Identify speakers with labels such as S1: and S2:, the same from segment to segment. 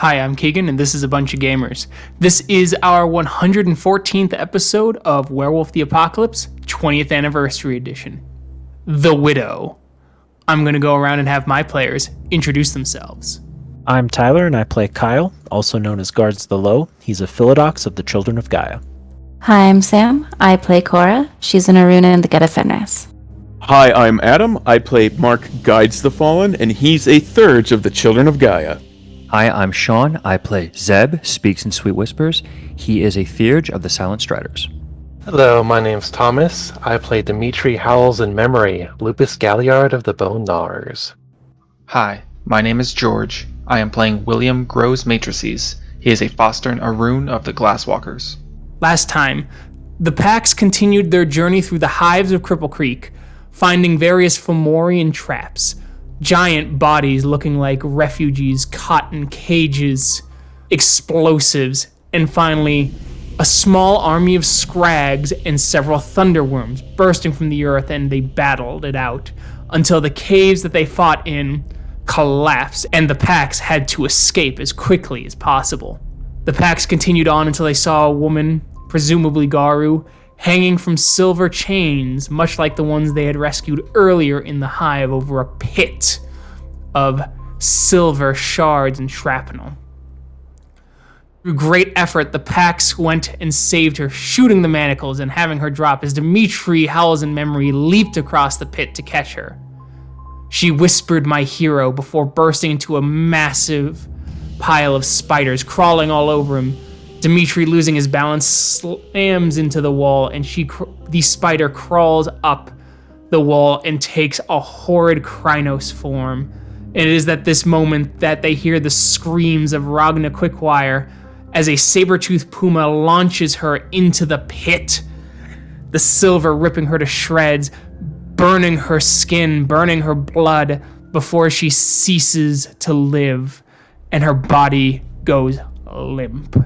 S1: Hi, I'm Keegan, and this is A Bunch of Gamers. This is our 114th episode of Werewolf the Apocalypse, 20th Anniversary Edition. The Widow. I'm going to go around and have my players introduce themselves.
S2: I'm Tyler, and I play Kyle, also known as Guards the Low. He's a Philodox of the Children of Gaia.
S3: Hi, I'm Sam. I play Cora. She's an Aruna in the Geta Fenris.
S4: Hi, I'm Adam. I play Mark Guides the Fallen, and he's a Thurge of the Children of Gaia.
S5: Hi, I'm Sean. I play Zeb Speaks-in-Sweet-Whispers. He is a Theurge of the Silent Striders.
S6: Hello, my name's Thomas. I play Dimitri Howls-In-Memory, Lupus Galliard of the Bone Gnawers.
S7: Hi, my name is George. I am playing William Grows-Matrices. He is a Fostern Arun of the Glasswalkers.
S1: Last time, the packs continued their journey through the hives of Cripple Creek, finding various Fomorian traps. Giant bodies looking like refugees caught in cages, explosives, and finally, a small army of scrags and several Thunderwyrms bursting from the earth, and they battled it out until the caves that they fought in collapsed and the packs had to escape as quickly as possible. The packs continued on until they saw a woman, presumably Garu, hanging from silver chains, much like the ones they had rescued earlier in the hive over a pit of silver shards and shrapnel. Through great effort, the packs went and saved her, shooting the manacles and having her drop as Dimitri Howls-In-Memory leaped across the pit to catch her. She whispered "my hero" before bursting into a massive pile of spiders crawling all over him. Dimitri, losing his balance, slams into the wall, and the spider crawls up the wall and takes a horrid Krynos form. And it is at this moment that they hear the screams of Ragna Quick-Wire as a saber-toothed puma launches her into the pit, the silver ripping her to shreds, burning her skin, burning her blood before she ceases to live, and her body goes limp.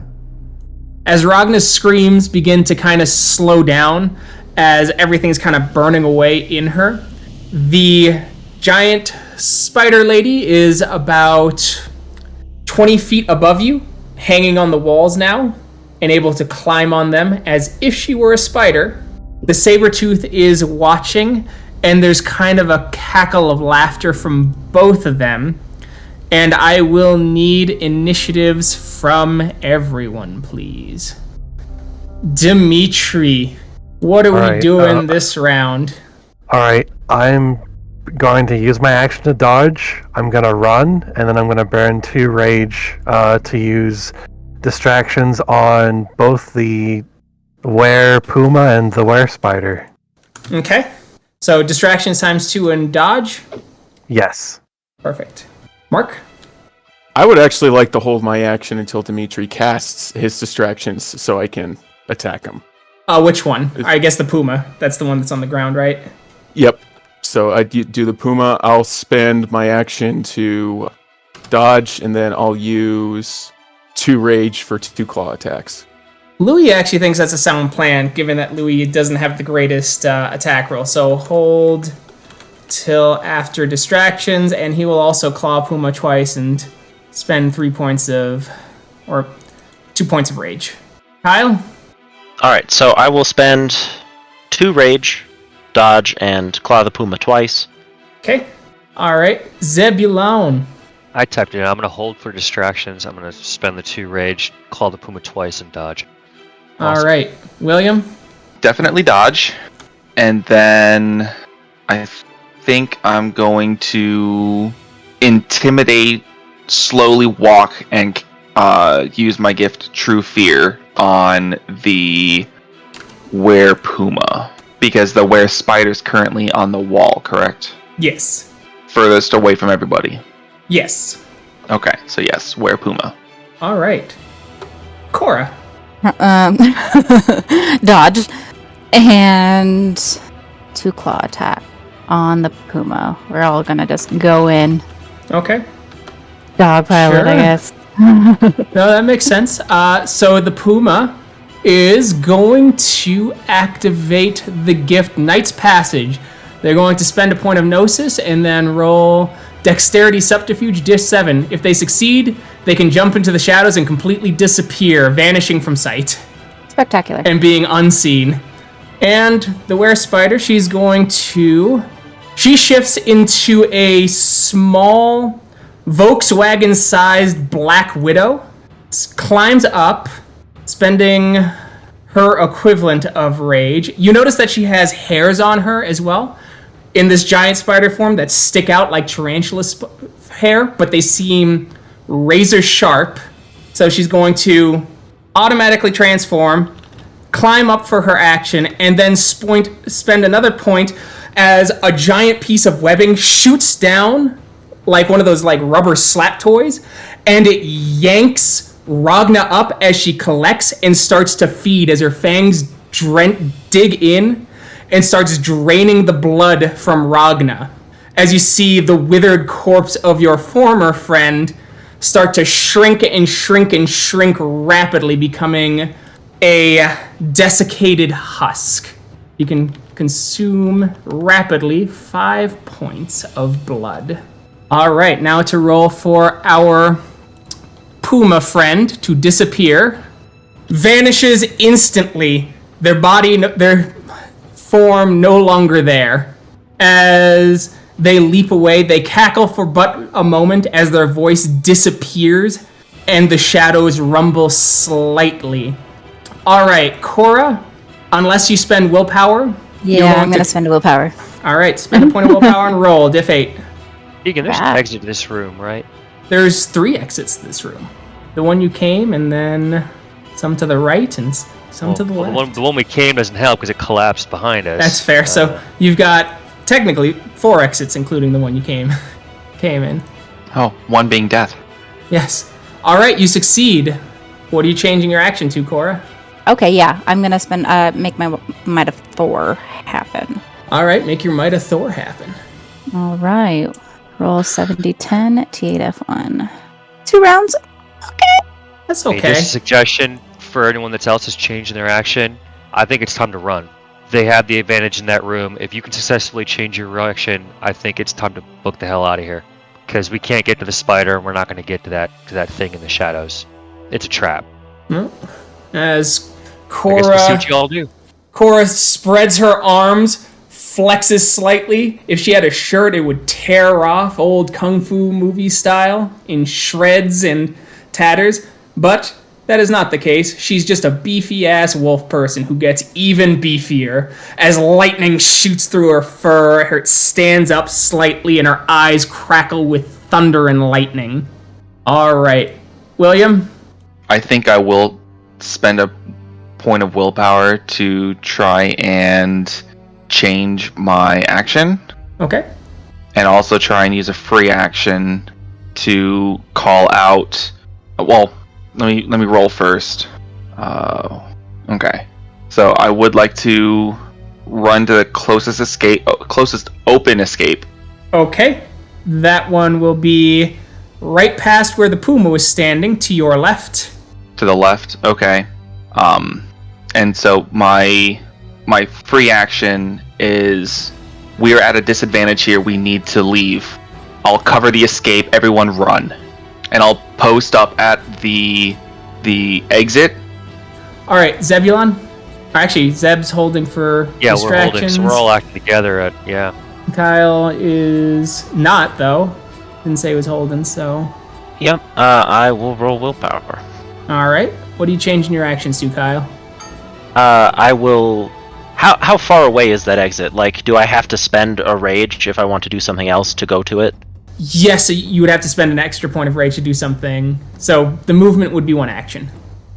S1: As Ragna's screams begin to kind of slow down, as everything's kind of burning away in her, the giant spider lady is about 20 feet above you, hanging on the walls now, and able to climb on them as if she were a spider. The saber-tooth is watching, and there's kind of a cackle of laughter from both of them. And I will need initiatives from everyone, please. Dimitri, what are we doing this round?
S6: Alright, I'm going to use my action to dodge. I'm going to run, and then I'm going to burn 2 rage to use distractions on both the Werepuma and the Werespider.
S1: Okay. So distractions times 2 and dodge?
S6: Yes.
S1: Perfect. Mark?
S4: I would actually like to hold my action until Dimitri casts his distractions so I can attack him.
S1: Which one? I guess the Puma. That's the one that's on the ground, right?
S4: Yep. So I do the Puma. I'll spend my action to dodge, and then I'll use 2 rage for 2 claw attacks.
S1: Louis actually thinks that's a sound plan, given that Louis doesn't have the greatest attack roll. So hold till after distractions, and he will also claw Puma twice and spend 2 points of rage. Kyle?
S8: Alright, so I will spend 2 rage, dodge, and claw the Puma twice.
S1: Okay. Alright. Zebulon.
S9: I typed it in. I'm going to hold for distractions. I'm going to spend the 2 rage, claw the Puma twice, and dodge. Awesome.
S1: Alright. William?
S7: Definitely dodge. And then I think I'm going to intimidate, slowly walk, and use my gift True Fear on the Werepuma. Because the Werespider's currently on the wall, correct?
S1: Yes.
S7: Furthest away from everybody.
S1: Yes.
S7: Okay, so yes, Werepuma.
S1: Alright. Cora?
S3: Dodge. And 2 claw attack on the Puma. We're all gonna just go in.
S1: Okay.
S3: Dog pilot,
S1: Sure.
S3: I guess.
S1: No, that makes sense. So the Puma is going to activate the gift Knight's Passage. They're going to spend a point of Gnosis and then roll Dexterity Subterfuge, Dish 7. If they succeed, they can jump into the shadows and completely disappear, vanishing from sight
S3: Spectacular.
S1: and being unseen. And the Werespider, she's going to... She shifts into a small Volkswagen-sized Black Widow, climbs up, spending her equivalent of rage. You notice that she has hairs on her as well, in this giant spider form that stick out like tarantula hair, but they seem razor sharp. So she's going to automatically transform, climb up for her action, and then spend another point as a giant piece of webbing shoots down like one of those like rubber slap toys, and it yanks Ragna up as she collects and starts to feed as her fangs dig in and starts draining the blood from Ragna. As you see the withered corpse of your former friend start to shrink and shrink and shrink rapidly, becoming a desiccated husk. You can consume rapidly 5 points of blood. All right, now to roll for our Puma friend to disappear. Vanishes instantly. Their body, their form no longer there. As they leap away, they cackle for but a moment as their voice disappears and the shadows rumble slightly. All right, Cora, unless you spend willpower.
S3: Yeah, I'm going to spend a willpower.
S1: All right, spend a point of willpower and roll. Diff 8.
S9: Keegan, there's an exit to this room, right?
S1: There's 3 exits to this room. The one you came, and then some to the right and some to the left.
S9: The one we came doesn't help because it collapsed behind us.
S1: That's fair. So you've got technically 4 exits, including the one you came in.
S7: Oh, one being death.
S1: Yes. All right, you succeed. What are you changing your action to, Cora?
S3: Okay, yeah, I'm gonna make my Might of Thor happen.
S1: All right, make your Might of Thor happen.
S3: All right, roll 70-10, T8F1. 2 rounds. Okay.
S1: That's
S9: Hey,
S1: okay.
S9: just a suggestion for anyone that else is changing their action. I think it's time to run. They have the advantage in that room. If you can successfully change your action, I think it's time to book the hell out of here. Because we can't get to the spider, and we're not going to get to that thing in the shadows. It's a trap.
S1: Well, as
S9: I guess we'll see
S1: Cora,
S9: what you all do.
S1: Cora spreads her arms, flexes slightly. If she had a shirt, it would tear off, old kung fu movie style, in shreds and tatters. But that is not the case. She's just a beefy-ass wolf person who gets even beefier as lightning shoots through her fur. Her stands up slightly, and her eyes crackle with thunder and lightning. All right, William.
S7: I think I will spend a point of willpower to try and change my action,
S1: Okay.
S7: and also try and use a free action to call out. Well, let me roll first. Okay. So I would like to run to the closest open escape.
S1: Okay. That one will be right past where the puma was standing, to your left.
S7: To the left. Okay. And so my free action is, we are at a disadvantage here. We need to leave. I'll cover the escape. Everyone run. And I'll post up at the exit.
S1: All right, Zebulon. Actually, Zeb's holding for
S9: Yeah, we're holding,
S1: distractions.
S9: so we're all acting together. Yeah.
S1: Kyle is not, though. Didn't say he was holding, so...
S8: Yep, I will roll willpower.
S1: All right. What are you changing your actions to, Kyle?
S8: I will... How far away is that exit? Like, do I have to spend a rage if I want to do something else to go to it?
S1: Yes, you would have to spend an extra point of rage to do something. So the movement would be one action.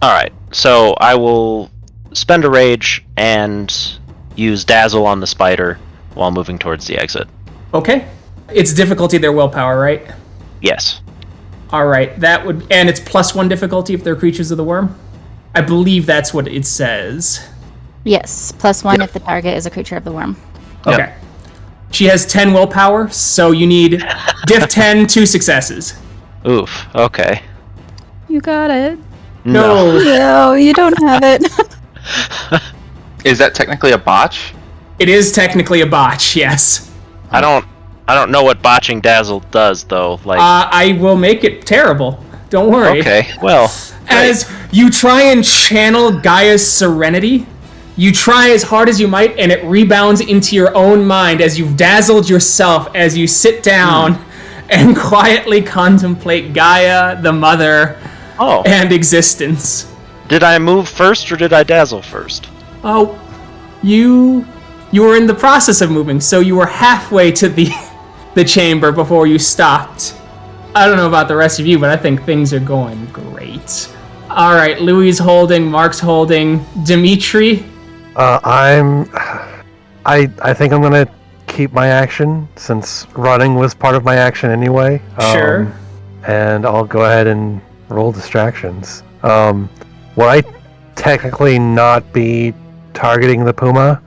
S8: Alright, so I will spend a rage and use Dazzle on the spider while moving towards the exit.
S1: Okay. It's difficulty their willpower, right?
S8: Yes.
S1: All right. That would... And it's +1 difficulty if they're creatures of the worm? I believe that's what it says.
S3: Yes, +1 if the target is a creature of the worm.
S1: Okay.
S7: Yep.
S1: She has 10 willpower, so you need diff 10, 2 successes.
S8: Oof, okay.
S3: You got it.
S1: No.
S3: No, you don't have it.
S7: Is that technically a botch?
S1: It is technically a botch, yes.
S8: I don't I don't know what botching Dazzle does, though. Like,
S1: I will make it terrible. Don't worry.
S8: okay, well,
S1: As you try and channel Gaia's serenity, you try as hard as you might, and it rebounds into your own mind as you've dazzled yourself as you sit down and quietly contemplate Gaia, the mother, and existence.
S8: Did I move first or did I dazzle first?
S1: Oh, you were in the process of moving, so you were halfway to the chamber before you stopped. I don't know about the rest of you, but I think things are going great. All right, Louis holding, Mark's holding, Dimitri.
S6: I think I'm gonna keep my action since running was part of my action anyway.
S1: Sure.
S6: And I'll go ahead and roll distractions. Will I technically not be targeting the puma?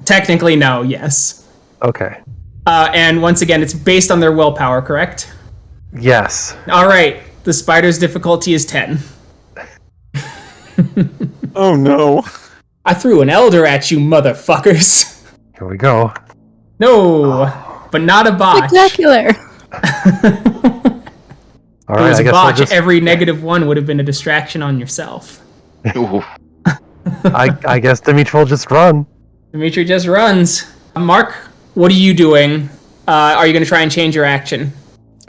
S1: Technically no, yes.
S6: Okay.
S1: And once again, it's based on their willpower, correct?
S6: Yes.
S1: All right, the spider's difficulty is 10.
S4: Oh no.
S1: I threw an elder at you, motherfuckers.
S6: Here we go.
S1: No, but not a botch.
S3: Spectacular.
S6: All
S1: It
S6: right,
S1: was
S6: I
S1: a
S6: guess
S1: botch. Every -1 would have been a distraction on yourself.
S7: Ooh.
S6: I guess Dimitri will just run.
S1: Dimitri just runs. Mark, what are you doing? Are you going to try and change your action?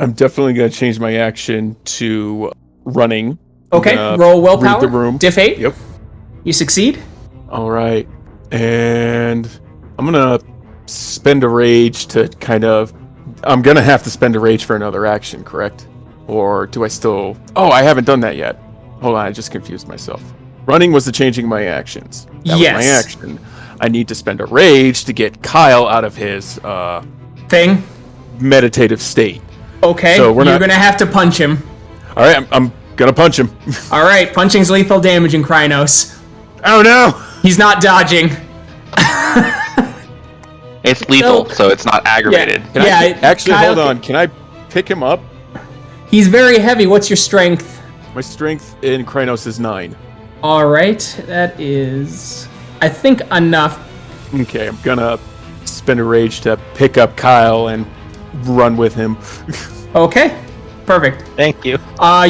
S4: I'm definitely going to change my action to running.
S1: Okay, roll willpower.
S4: Read the room.
S1: Diff 8.
S4: Yep.
S1: You succeed.
S4: All right. And I'm going to spend a rage to I'm going to have to spend a rage for another action, correct? Or do I still... Oh, I haven't done that yet. Hold on, I just confused myself. Running was the changing my actions. That was my action. I need to spend a rage to get Kyle out of his
S1: thing,
S4: meditative state.
S1: Okay, so you're gonna have to punch him.
S4: All right, I'm gonna punch him.
S1: All right, punching's lethal damage in Krynos.
S4: Oh no!
S1: He's not dodging.
S7: It's lethal, so it's not aggravated.
S4: Actually, hold on. Can I pick him up?
S1: He's very heavy. What's your strength?
S4: My strength in Krynos is 9.
S1: All right, that is, I think, enough.
S4: Okay, I'm gonna spend a rage to pick up Kyle and run with him.
S1: Okay, perfect.
S8: Thank you.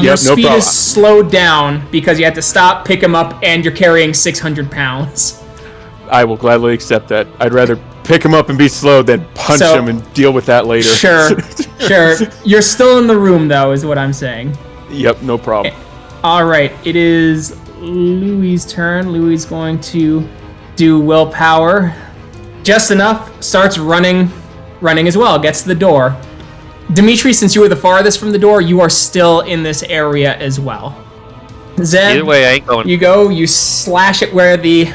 S1: Your speed is slowed down because you had to stop, pick him up, and you're carrying 600 pounds.
S4: I will gladly accept that. I'd rather pick him up and be slow than punch him and deal with that later.
S1: Sure, sure. You're still in the room, though, is what I'm saying.
S4: Yep, no problem.
S1: All right, it is Louis' turn. Louis is going to do willpower. Just enough, starts running as well, gets to the door. Dimitri, since you were the farthest from the door, you are still in this area as well. Zeb,
S9: either way, I ain't going.
S1: You slash it where the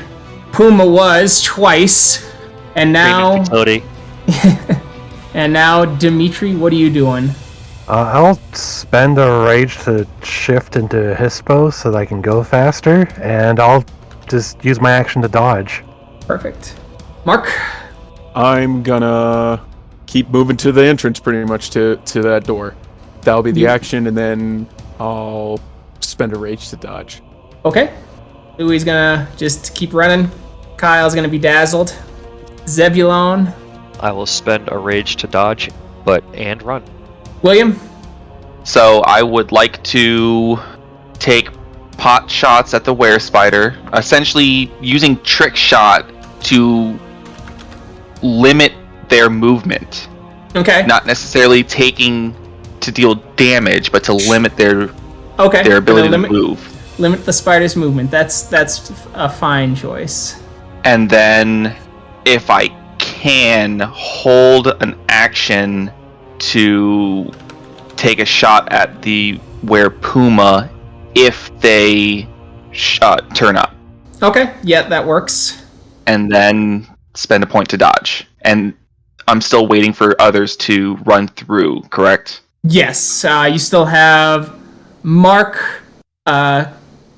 S1: puma was twice, and now... And now, Dimitri, what are you doing?
S6: I'll spend a rage to shift into Hispo so that I can go faster, and I'll just use my action to dodge.
S1: Perfect. Mark?
S4: I'm gonna keep moving to the entrance pretty much to that door. That'll be the action, and then I'll spend a rage to dodge.
S1: Okay. Louis is gonna just keep running. Kyle's gonna be dazzled. Zebulon?
S9: I will spend a rage to dodge, and run.
S1: William?
S7: So I would like to take pot shots at the Werespider, essentially using trick shot to limit their movement.
S1: Okay.
S7: Not necessarily taking to deal damage, but to limit their ability to move.
S1: Limit the spider's movement. That's a fine choice.
S7: And then if I can hold an action to take a shot at the Werepuma if they turn up.
S1: Okay, yeah, that works.
S7: And then spend a point to dodge. And I'm still waiting for others to run through, correct?
S1: Yes, you still have Mark,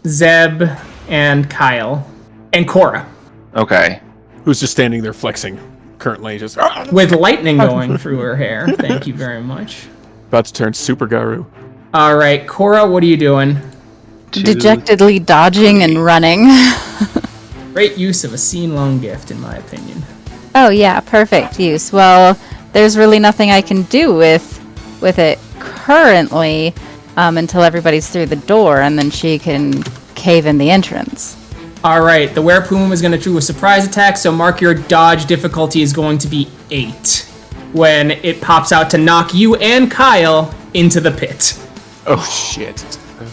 S1: Zeb, and Kyle, and Cora.
S7: Okay.
S4: Who's just standing there flexing currently, just...
S1: With lightning going through her hair. Thank you very much.
S4: About to turn Super Garu.
S1: All right, Cora, what are you doing?
S3: Dejectedly dodging and running.
S1: Great use of a scene-long gift, in my opinion.
S3: Oh yeah, perfect use. Well, there's really nothing I can do with it currently until everybody's through the door, and then she can cave in the entrance.
S1: All right, the Werepuma is going to do a surprise attack, so mark your dodge difficulty is going to be 8 when it pops out to knock you and Kyle into the pit.
S4: Oh, shit.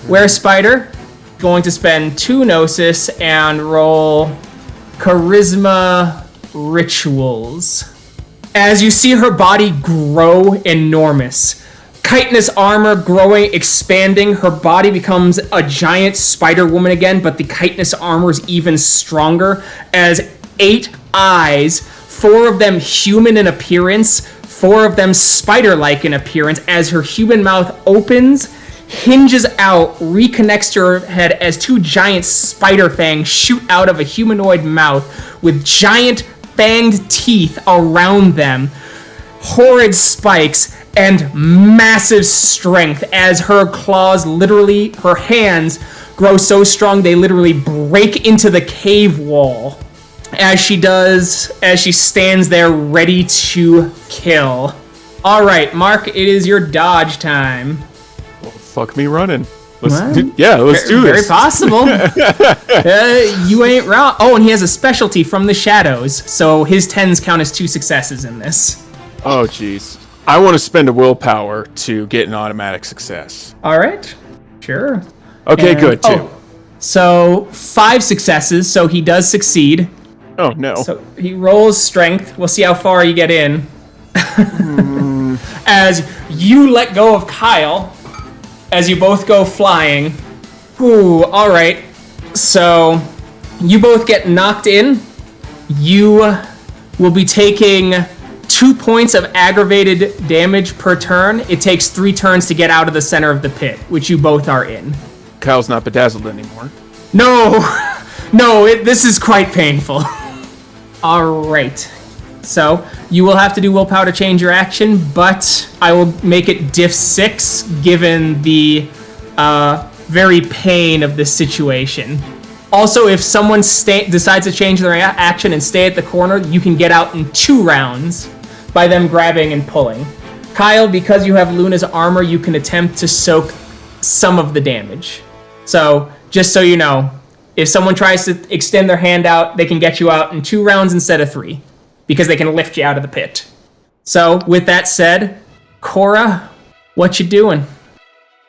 S1: Werespider going to spend 2 Gnosis and roll Charisma Rituals. As you see her body grow enormous, chitinous armor growing, expanding, her body becomes a giant spider woman again, but the chitinous armor is even stronger as 8 eyes, 4 of them human in appearance, 4 of them spider-like in appearance, as her human mouth opens, hinges out, reconnects to her head as 2 giant spider fangs shoot out of a humanoid mouth with giant fanged teeth around them, horrid spikes, and massive strength as her claws literally, her hands grow so strong they literally break into the cave wall as she stands there ready to kill. All right, Mark, it is your dodge time.
S4: Well, fuck me running. Let's
S1: What?
S4: do this.
S1: Very possible. You ain't wrong. Oh, and he has a specialty from the shadows, so his 10s count as 2 successes in this.
S4: Oh, jeez. I want to spend a willpower to get an automatic success.
S1: All right, sure.
S4: Okay,
S1: And-
S4: good, too.
S1: oh, so 5 successes, so he does succeed.
S4: Oh, no.
S1: So he rolls strength. We'll see how far you get in. As you let go of Kyle, as you both go flying. Ooh, all right. So you both get knocked in. You will be taking 2 points of aggravated damage per turn. It takes 3 turns to get out of the center of the pit, which you both are in.
S4: Kyle's not bedazzled anymore.
S1: No, this is quite painful. All right. So you will have to do willpower to change your action, but I will make it diff 6 given the very pain of this situation. Also, if someone decides to change their action and stay at the corner, you can get out in 2 rounds by them grabbing and pulling. Kyle, because you have Luna's armor, you can attempt to soak some of the damage. So, just so you know, if someone tries to extend their hand out, they can get you out in 2 rounds instead of 3, because they can lift you out of the pit. So, with that said, Cora, what you doing?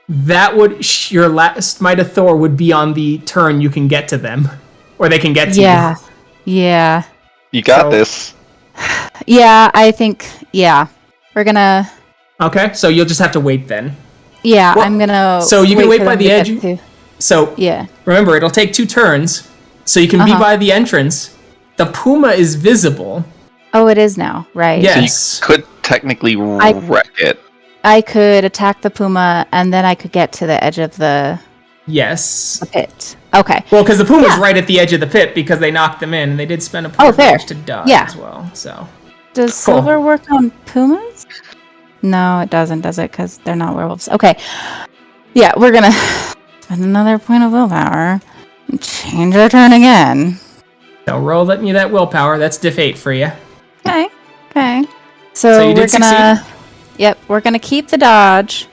S1: That would, your last Might of Thor would be on the turn you can get to them. Or they can get to you.
S3: Yeah.
S7: You got this.
S3: Yeah, I think, we're gonna...
S1: Okay, so you'll just have to wait then.
S3: Yeah,
S1: Well,
S3: I'm gonna...
S1: so you can wait
S3: for
S1: by
S3: them
S1: the
S3: to
S1: edge.
S3: get to-
S1: So,
S3: Yeah.
S1: remember, it'll take 2 turns, so you can be by the entrance. The Puma is visible.
S3: Oh, it is now, right?
S1: Yeah.
S7: So
S1: Yes.
S7: you could technically wreck it.
S3: I could attack the Puma, and then I could get to the edge of the
S1: Yes.
S3: pit. Okay.
S1: Well, because the Puma's
S3: Yeah.
S1: right at the edge of the pit because they knocked them in, and they did spend a point
S3: fair.
S1: to dodge
S3: Yeah.
S1: as well. So
S3: Does silver work on Pumas? No, it doesn't, does it? Because they're not werewolves. Okay. Yeah, we're gonna spend another point of willpower and change our turn again.
S1: So roll letting you that willpower. That's diff 8 for you.
S3: Okay.
S1: So
S3: So
S1: you
S3: we're
S1: did
S3: gonna... Yep, we're gonna keep the dodge,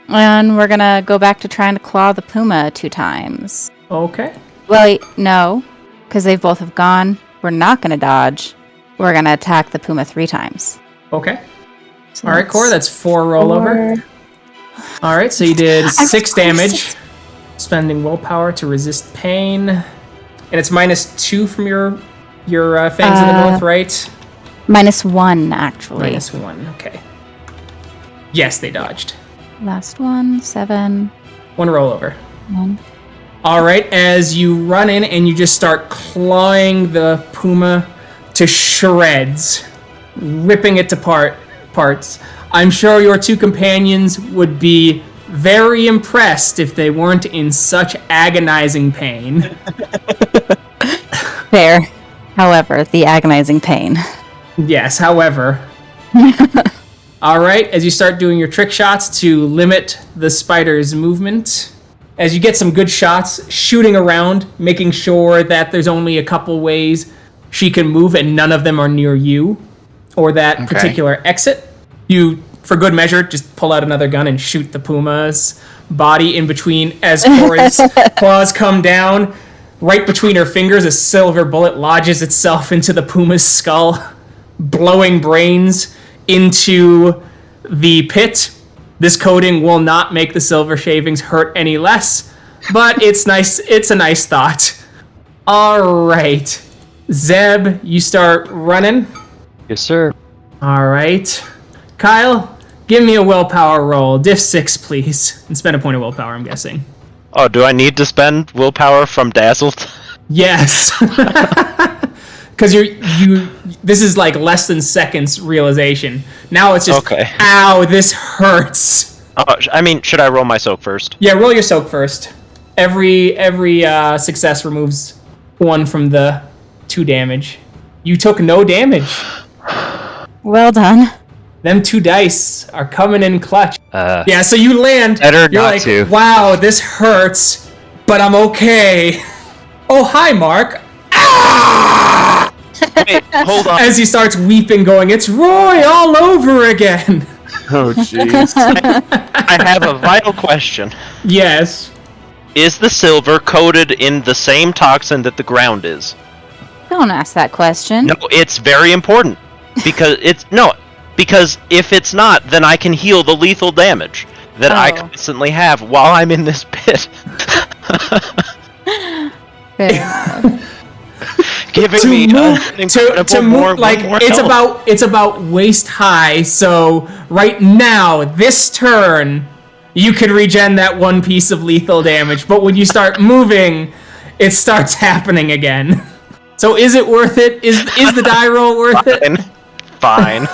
S3: and we're gonna go back to trying to claw the Puma 2 times.
S1: Okay.
S3: Well, no, because they both have gone. We're not gonna dodge. We're gonna attack the Puma 3 times.
S1: Okay.
S3: So
S1: All right, Cora, that's 4 rollover. All right, so you did 6 damage, spending willpower to resist pain, and it's -2 from your fangs of the north, right?
S3: -1, actually.
S1: -1. Okay. Yes, they dodged.
S3: Last one, 7.
S1: 1 rollover.
S3: 1.
S1: All right, as you run in and you just start clawing the Puma to shreds, ripping it to parts. I'm sure your 2 companions would be very impressed if they weren't in such agonizing pain.
S3: Fair. However, the agonizing pain.
S1: Yes, however. All right, as you start doing your trick shots to limit the spider's movement, as you get some good shots, shooting around, making sure that there's only a couple ways she can move and none of them are near you or that particular exit. You, for good measure, just pull out another gun and shoot the puma's body in between as Cora's claws come down. Right between her fingers, a silver bullet lodges itself into the puma's skull, blowing brains into the pit. This coating will not make the silver shavings hurt any less, but it's nice. It's a nice thought. All right, Zeb, you start running.
S9: Yes, sir.
S1: All right, Kyle, give me a willpower roll. Diff 6, please, and spend a point of willpower. I'm guessing.
S8: Oh, do I need to spend willpower from Dazzled?
S1: Yes. Because this is like less than seconds realization. Now it's just, ow, this hurts.
S8: I mean, should I roll my soak first?
S1: Yeah, roll your soak first. Every success removes 1 from the 2 damage. You took no damage.
S3: Well done.
S1: Them 2 dice are coming in clutch. Yeah, so you land.
S9: Better
S1: you're
S9: not
S1: like,
S9: to.
S1: wow, this hurts, but I'm okay. Oh, hi, Mark. Ah!
S8: Wait, hold on.
S1: As he starts weeping, going, it's Roy all over again.
S4: Oh, jeez.
S8: I have a vital question.
S1: Yes.
S8: Is the silver coated in the same toxin that the ground is?
S3: Don't ask that question.
S8: No, it's very important. Because because if it's not, then I can heal the lethal damage that I constantly have while I'm in this pit. Giving me
S1: to move like it's about waist high. So right now, this turn, you could regen that 1 piece of lethal damage. But when you start moving, it starts happening again. So is it worth it? Is the die roll worth it?
S8: Fine.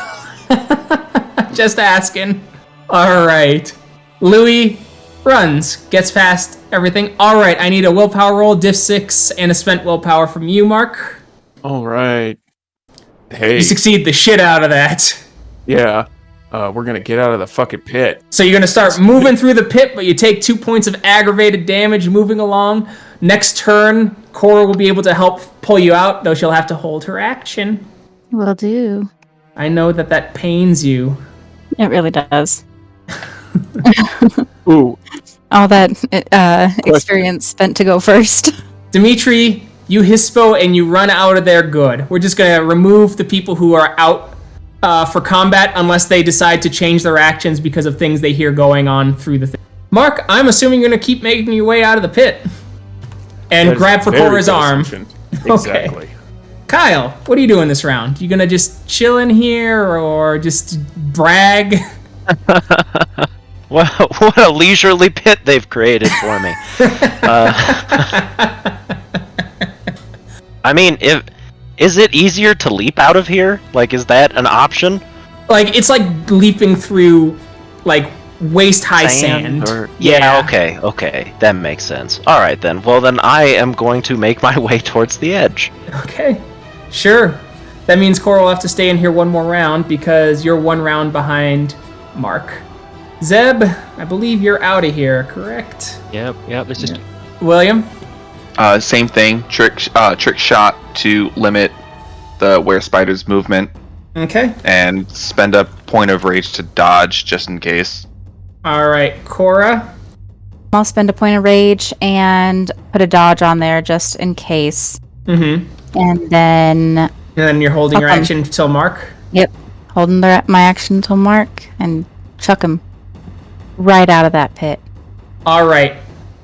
S1: Just asking. All right. Louis runs, gets past everything. All right, I need a willpower roll, diff 6, and a spent willpower from you, Mark.
S4: All right. Hey.
S1: You succeed the shit out of that.
S4: Yeah. We're gonna get out of the fucking pit.
S1: So you're gonna start moving through the pit, but you take 2 points of aggravated damage moving along. Next turn, Cora will be able to help pull you out, though she'll have to hold her action.
S3: Will do.
S1: I know that pains you.
S3: It really does.
S4: Ooh.
S3: All that experience spent to go first.
S1: Dimitri, you hispo and you run out of there good. We're just going to remove the people who are out for combat unless they decide to change their actions because of things they hear going on through the thing. Mark, I'm assuming you're going to keep making your way out of the pit. And grab for Cora's arm.
S4: Exactly.
S1: Okay. Kyle, what are you doing this round? You going to just chill in here or just brag?
S8: What a leisurely pit they've created for me. I mean, is it easier to leap out of here? Like, is that an option?
S1: Like, it's like leaping through, like, waist-high sand.
S8: Yeah, okay. That makes sense. Alright then. Well, then I am going to make my way towards the edge.
S1: Okay. Sure. That means Cora will have to stay in here 1 more round because you're 1 round behind Mark. Zeb, I believe you're out of here, correct?
S9: Yep. This just
S1: William?
S7: Same thing. Trick shot to limit the Werespider's movement.
S1: Okay.
S7: And spend a point of rage to dodge just in case.
S1: All right, Cora?
S3: I'll spend a point of rage and put a dodge on there just in case.
S1: Mm-hmm.
S3: And then
S1: you're holding your action until Mark?
S3: Yep. Holding my action until Mark and chuck him right out of that pit.
S1: All right.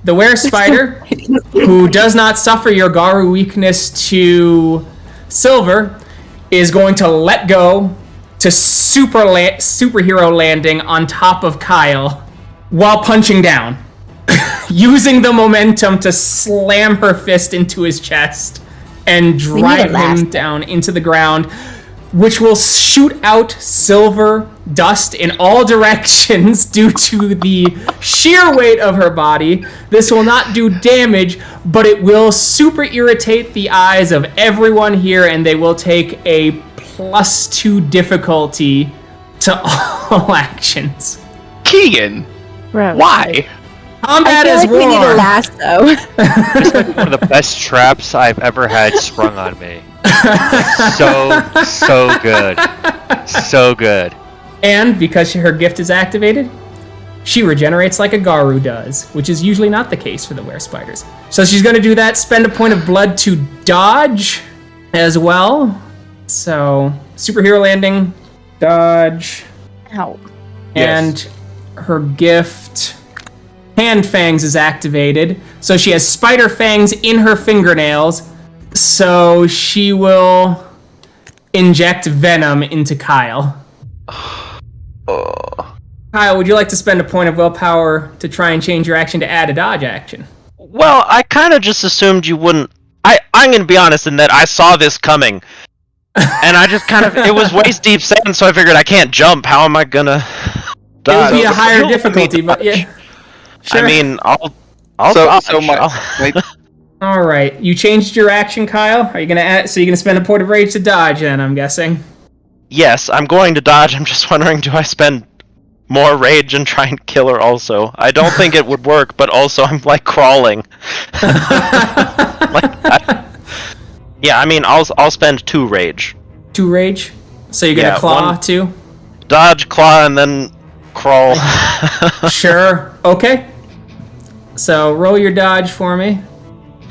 S1: The Werespider, who does not suffer your Garu weakness to silver, is going to let go to superhero landing on top of Kyle while punching down, using the momentum to slam her fist into his chest and drive him down into the ground, which will shoot out silver dust in all directions due to the sheer weight of her body. This will not do damage, but it will super irritate the eyes of everyone here, and they will take a +2 difficulty to all actions.
S7: Keegan!
S3: Bro.
S7: Why?
S1: Combat
S3: I
S1: is
S3: feel like we need
S1: war.
S3: to last, though.
S9: It's like one of the best traps I've ever had sprung on me. So good. So good.
S1: And because her gift is activated, she regenerates like a Garu does, which is usually not the case for the Werespiders. So she's going to do that, spend a point of blood to dodge as well. So, superhero landing, dodge,
S3: Ow.
S1: and her gift, Hand Fangs, is activated. So she has spider fangs in her fingernails, so she will inject venom into Kyle. Kyle, would you like to spend a point of willpower to try and change your action to add a dodge action?
S8: Well, I kind of just assumed you wouldn't. I'm going to be honest in that I saw this coming. And I just kind of. It was waist deep sand, so I figured I can't jump. How am I going to dodge?
S1: It would be a higher difficulty, but yeah. Sure.
S8: I mean, I'll
S1: All right, you changed your action, Kyle. Are you going to add. So you're going to spend a point of rage to dodge then, I'm guessing?
S8: Yes, I'm going to dodge. I'm just wondering, do I spend more rage and try and kill her also? I don't think it would work, but also I'm like crawling. Yeah, I mean, I'll spend 2 rage.
S1: 2 rage? So you're gonna claw 2?
S8: Dodge, claw, and then crawl.
S1: Sure. Okay. So roll your dodge for me.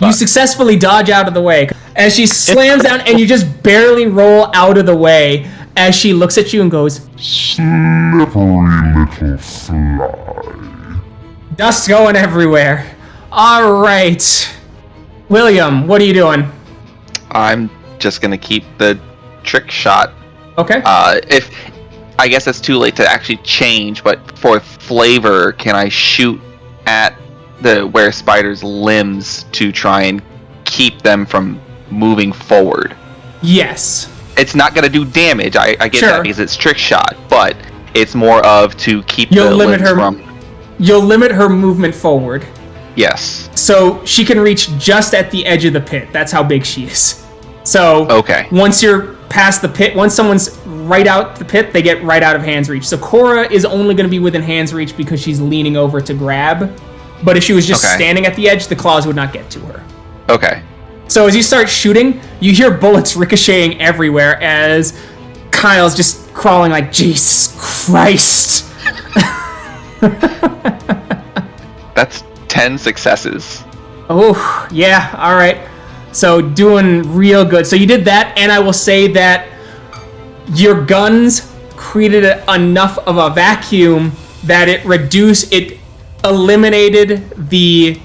S1: You successfully dodge out of the way. As she slams down, and you just barely roll out of the way as she looks at you and goes, "Slippery little fly." Dust going everywhere. All right. William, what are you doing?
S7: I'm just gonna keep the trick shot.
S1: Okay.
S7: If I guess it's too late to actually change, but for flavor, can I shoot at the Werespider's limbs to try and keep them from moving forward?
S1: Yes.
S7: It's not gonna do damage. I get that because it's trick shot, but it's more of to keep the limbs from.
S1: You'll limit her movement forward.
S7: Yes.
S1: So she can reach just at the edge of the pit. That's how big she is. So once you're past the pit, once someone's right out the pit, they get right out of hand's reach. So Cora is only going to be within hand's reach because she's leaning over to grab. But if she was just standing at the edge, the claws would not get to her.
S7: Okay.
S1: So as you start shooting, you hear bullets ricocheting everywhere as Kyle's just crawling like, Jesus Christ.
S7: That's 10 successes.
S1: Oh, yeah, all right. So doing real good. So you did that, and I will say that your guns created enough of a vacuum that it eliminated the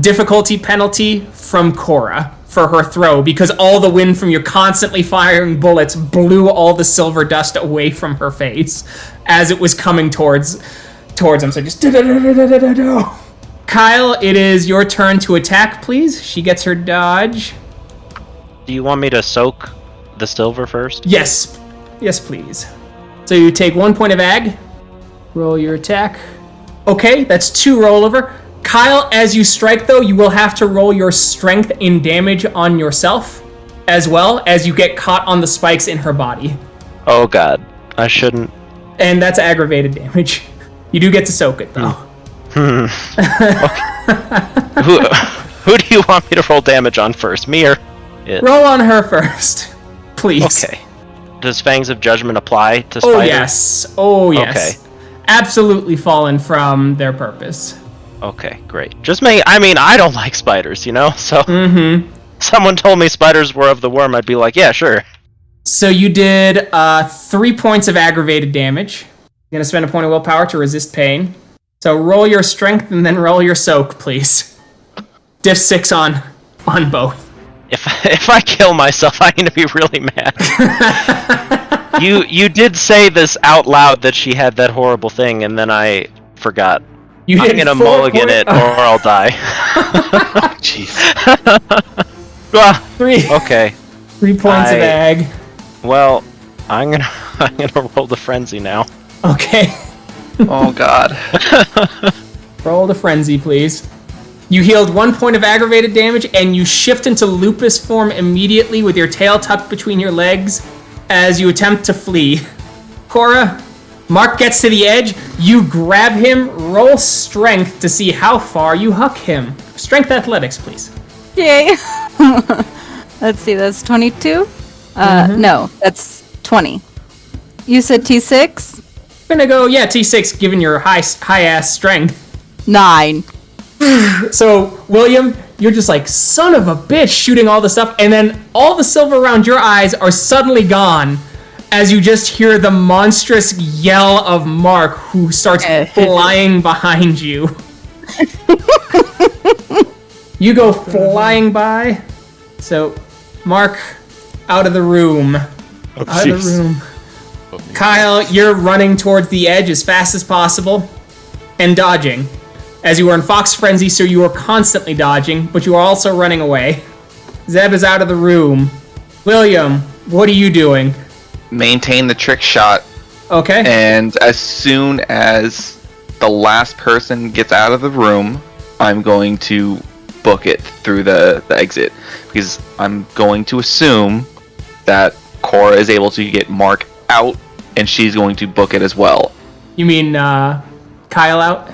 S1: difficulty penalty from Cora for her throw, because all the wind from your constantly firing bullets blew all the silver dust away from her face as it was coming towards him. So just Kyle, it is your turn to attack, please. She gets her dodge.
S8: Do you want me to soak the silver first?
S1: Yes. Yes, please. So you take 1 point of ag. Roll your attack. Okay, that's 2 rollover. Kyle, as you strike, though, you will have to roll your strength in damage on yourself, as well as you get caught on the spikes in her body.
S8: Oh, God. I shouldn't.
S1: And that's aggravated damage. You do get to soak it, though.
S8: Okay. Who do you want me to roll damage on first? Me or it?
S1: Roll on her first, please.
S8: Okay. Does Fangs of Judgment apply to spiders?
S1: Oh, yes. Oh, yes.
S8: Okay.
S1: Absolutely fallen from their purpose.
S8: Okay, great. I don't like spiders, so someone told me spiders were of the worm, I'd be like, yeah, sure.
S1: So you did 3 points of aggravated damage. You're going to spend a point of willpower to resist pain. So roll your strength and then roll your soak, please. Diff 6 on both.
S8: If I kill myself, I'm going to be really mad. You did say this out loud that she had that horrible thing, and then I forgot. I'm going to mulligan it, or I'll die.
S7: Jeez.
S1: 3.
S8: Okay.
S1: 3 points of ag.
S8: Well, I'm gonna roll the frenzy now.
S1: Okay.
S7: Oh God.
S1: Roll the frenzy, please. You healed 1 point of aggravated damage, and you shift into lupus form immediately with your tail tucked between your legs as you attempt to flee. Cora, Mark gets to the edge. You grab him. Roll strength to see how far you huck him. Strength athletics, please.
S3: Yay. Let's see, that's 22. No, that's 20. You said T6?
S1: I'm gonna go, T6, given your high ass strength.
S3: 9.
S1: So, William, you're just like, son of a bitch, shooting all the stuff, and then all the silver around your eyes are suddenly gone as you just hear the monstrous yell of Mark, who starts flying behind you. You go flying by. So, Mark, out of the room. Out of the room. Kyle, you're running towards the edge as fast as possible and dodging. As you are in Fox Frenzy, so you are constantly dodging, but you are also running away. Zeb is out of the room. William, what are you doing?
S7: Maintain the trick shot.
S1: Okay.
S7: And as soon as the last person gets out of the room, I'm going to book it through the exit. Because I'm going to assume that Cora is able to get Mark out, and she's going to book it as well.
S1: You mean Kyle out?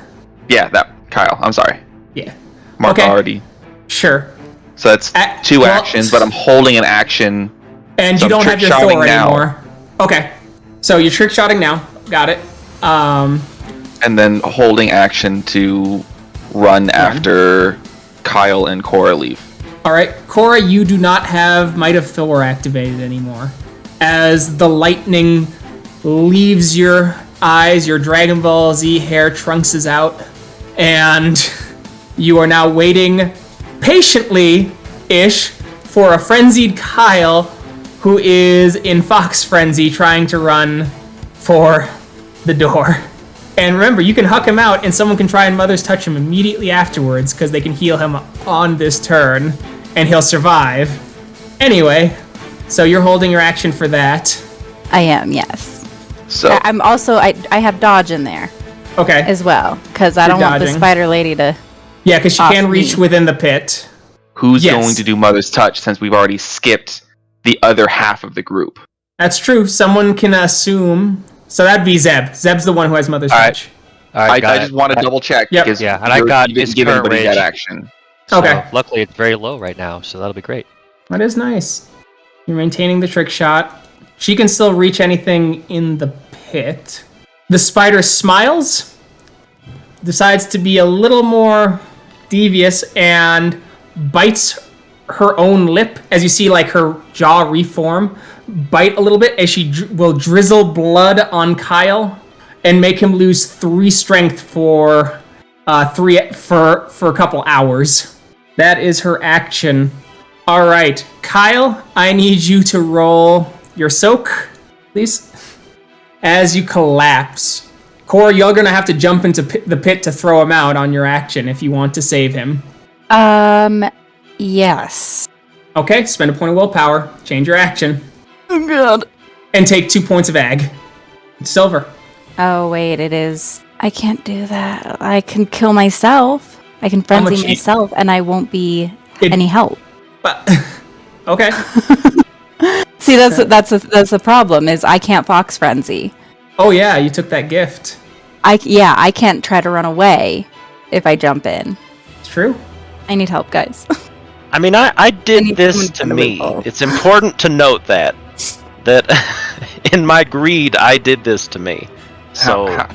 S7: Yeah, that Kyle. I'm sorry.
S1: Yeah.
S7: Mark already.
S1: Sure.
S7: So that's two actions, but I'm holding an action.
S1: And
S7: so
S1: you don't have your Thor anymore. Okay. So you're trick shotting now. Got it.
S7: And then holding action to run after Kyle and Cora leave.
S1: Alright, Cora, you do not have Might of Thor activated anymore. As the lightning leaves your eyes, your Dragon Ball Z hair trunks out, and you are now waiting patiently-ish for a frenzied Kyle who is in Fox Frenzy trying to run for the door. And remember, you can huck him out and someone can try and Mother's Touch him immediately afterwards because they can heal him on this turn and he'll survive. Anyway, so you're holding your action for that.
S3: I am, yes.
S7: So
S3: I'm also, I have dodge in there.
S1: Okay.
S3: As well, because I don't want the spider lady to...
S1: Yeah, because she can reach within the pit.
S7: Who's going to do Mother's Touch since we've already skipped the other half of the group?
S1: That's true. Someone can assume... So that'd be Zeb. Zeb's the one who has Mother's Touch.
S7: I just want to double check because
S9: and I got his
S7: give
S9: current
S7: anybody
S9: rage.
S7: that action.
S9: So
S1: Okay.
S9: luckily, it's very low right now, so that'll be great.
S1: That is nice. You're maintaining the trick shot. She can still reach anything in the pit. The spider smiles, decides to be a little more devious, and bites her own lip as you see like her jaw reform, bite a little bit as she will drizzle blood on Kyle and make him lose 3 strength for a couple hours. That is her action. All right, Kyle, I need you to roll your soak, please. As you collapse, Cora, you're gonna have to jump into the pit to throw him out on your action if you want to save him.
S3: Yes.
S1: Okay, spend a point of willpower, change your action,
S3: Oh, God.
S1: and take 2 points of ag. It's silver.
S3: Oh, wait, it is... I can't do that. I can kill myself. I can frenzy myself, and I won't be any help.
S1: But okay.
S3: See, that's the problem, is I can't Fox Frenzy.
S1: Oh yeah, you took that gift.
S3: I can't try to run away if I jump in.
S1: It's true.
S3: I need help, guys.
S8: I mean, I did this to me. It's important to note that in my greed, I did this to me. So,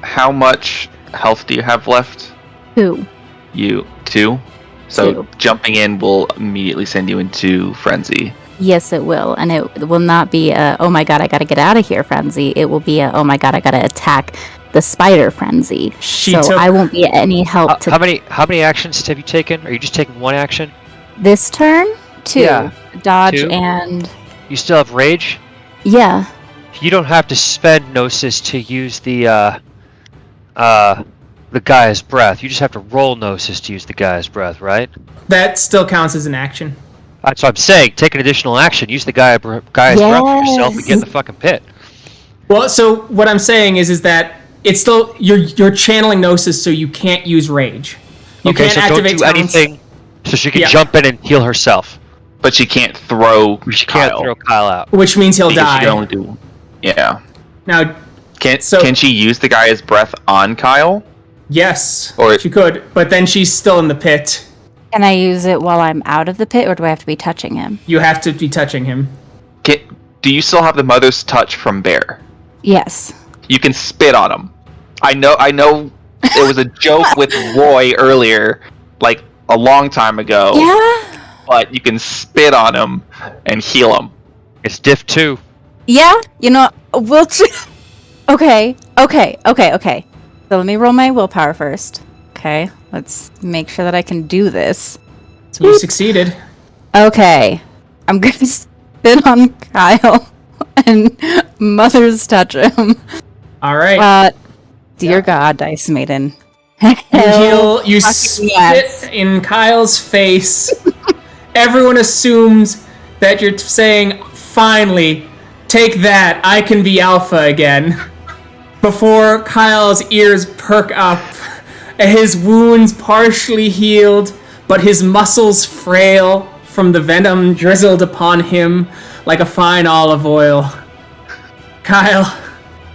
S7: how much health do you have left?
S3: 2.
S7: You 2. So
S3: 2.
S7: Jumping in will immediately send you into frenzy.
S3: Yes, it will, and it will not be a "oh my god, I gotta get out of here" frenzy. It will be a "oh my god, I gotta attack the spider" frenzy. I won't be any help.
S9: How many actions have you taken? Are you just taking 1 action?
S3: This turn, 2.
S9: Yeah.
S3: Dodge
S9: 2?
S3: and...
S9: You still have rage?
S3: Yeah.
S9: You don't have to spend Gnosis to use the Gaia's Breath. You just have to roll Gnosis to use the Gaia's Breath, right?
S1: That still counts as an action.
S9: That's what I'm saying. Take an additional action. Use the Gaia's Breath for yourself and get in the fucking pit.
S1: Well, so what I'm saying is that it's still you're channeling Gnosis, so you can't use rage. You can't activate
S9: don't do anything. So she can
S1: Yeah.
S9: jump in and heal herself.
S7: But she can't throw
S9: She can't throw Kyle out.
S1: which means he'll
S7: because she
S1: die.
S7: can only do. Yeah.
S1: Now,
S7: Can she use the Gaia's Breath on Kyle?
S1: yes,
S7: Or-
S1: she could, but then she's still in the pit.
S3: Can I use it while I'm out of the pit, or do I have to be touching him?
S1: You have to be touching him.
S7: Do you still have the mother's touch from Bear?
S3: Yes.
S7: You can spit on him. I know it was a joke with Roy earlier, like a long time ago.
S3: Yeah.
S7: But you can spit on him and heal him.
S9: It's diff 2.
S3: Yeah. We'll. Okay. So let me roll my willpower first. Okay. Let's make sure that I can do this.
S1: So you succeeded.
S3: Okay. I'm gonna spit on Kyle and Mother's touch him.
S1: All right.
S3: Dear God, Dice Maiden.
S1: You spit in Kyle's face. Everyone assumes that you're saying, finally, take that, I can be alpha again. Before Kyle's ears perk up, his wounds partially healed, but his muscles frail from the venom drizzled upon him like a fine olive oil. Kyle,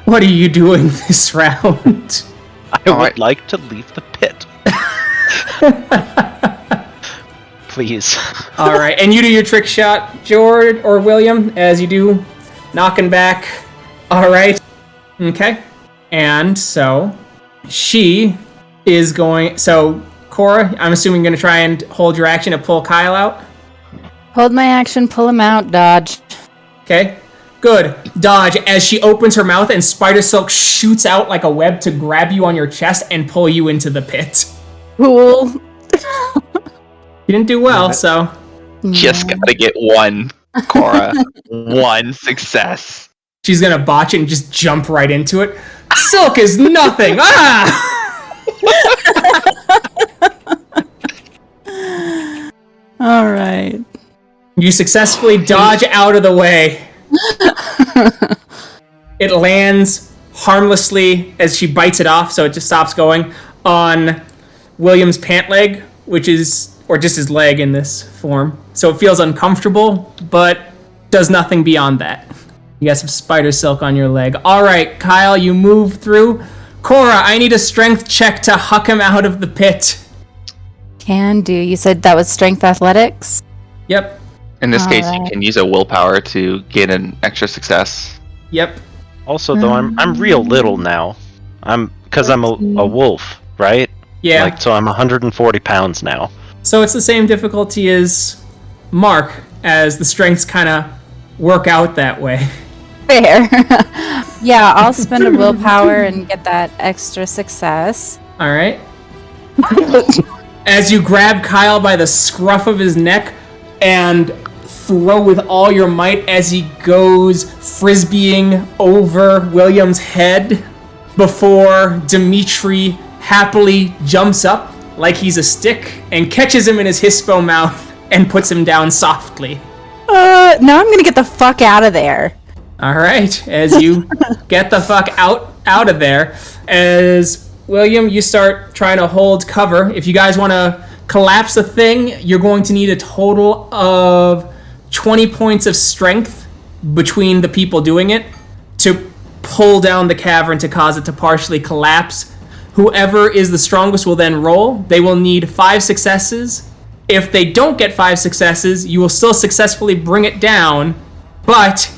S1: what are you doing this round?
S8: I would like to leave the pit. Please.
S1: All right, and you do your trick shot, George or William, as you do, knocking back. All right. Okay. And so she is going. So Cora, I'm assuming you're going to try and hold your action to pull Kyle out.
S3: Hold my action, pull him out, dodge.
S1: Okay. Good. Dodge as she opens her mouth and spider silk shoots out like a web to grab you on your chest and pull you into the pit.
S3: Cool.
S1: You didn't do well, so.
S7: Just gotta get one, Cora. One success.
S1: She's gonna botch it and just jump right into it. Silk is nothing!
S3: All right.
S1: You successfully dodge out of the way. It lands harmlessly as she bites it off, so it just stops going, on William's pant leg, which is, or just his leg in this form. So it feels uncomfortable, but does nothing beyond that. You got some spider silk on your leg. All right, Kyle, you move through. Cora, I need a strength check to huck him out of the pit.
S3: Can do. You said that was strength athletics?
S1: Yep.
S7: In this case, you
S3: Alright.
S7: can use a willpower to get an extra success.
S1: Yep.
S8: Also, though, I'm real little now. Because I'm a wolf, right?
S1: Yeah.
S8: Like, so I'm 140 pounds now.
S1: So it's the same difficulty as Mark, as the strengths kind of work out that way.
S3: Fair. Yeah, I'll spend a willpower and get that extra success.
S1: All right. As you grab Kyle by the scruff of his neck and throw with all your might as he goes frisbeeing over William's head before Dimitri happily jumps up like he's a stick and catches him in his hispo mouth and puts him down softly.
S3: Now I'm gonna get the fuck out of there.
S1: All right, as you get the fuck out of there, as William, you start trying to hold cover. If you guys want to collapse the thing, you're going to need a total of 20 points of strength between the people doing it to pull down the cavern to cause it to partially collapse. Whoever is the strongest will then roll. They will need 5 successes. If they don't get 5 successes, you will still successfully bring it down, but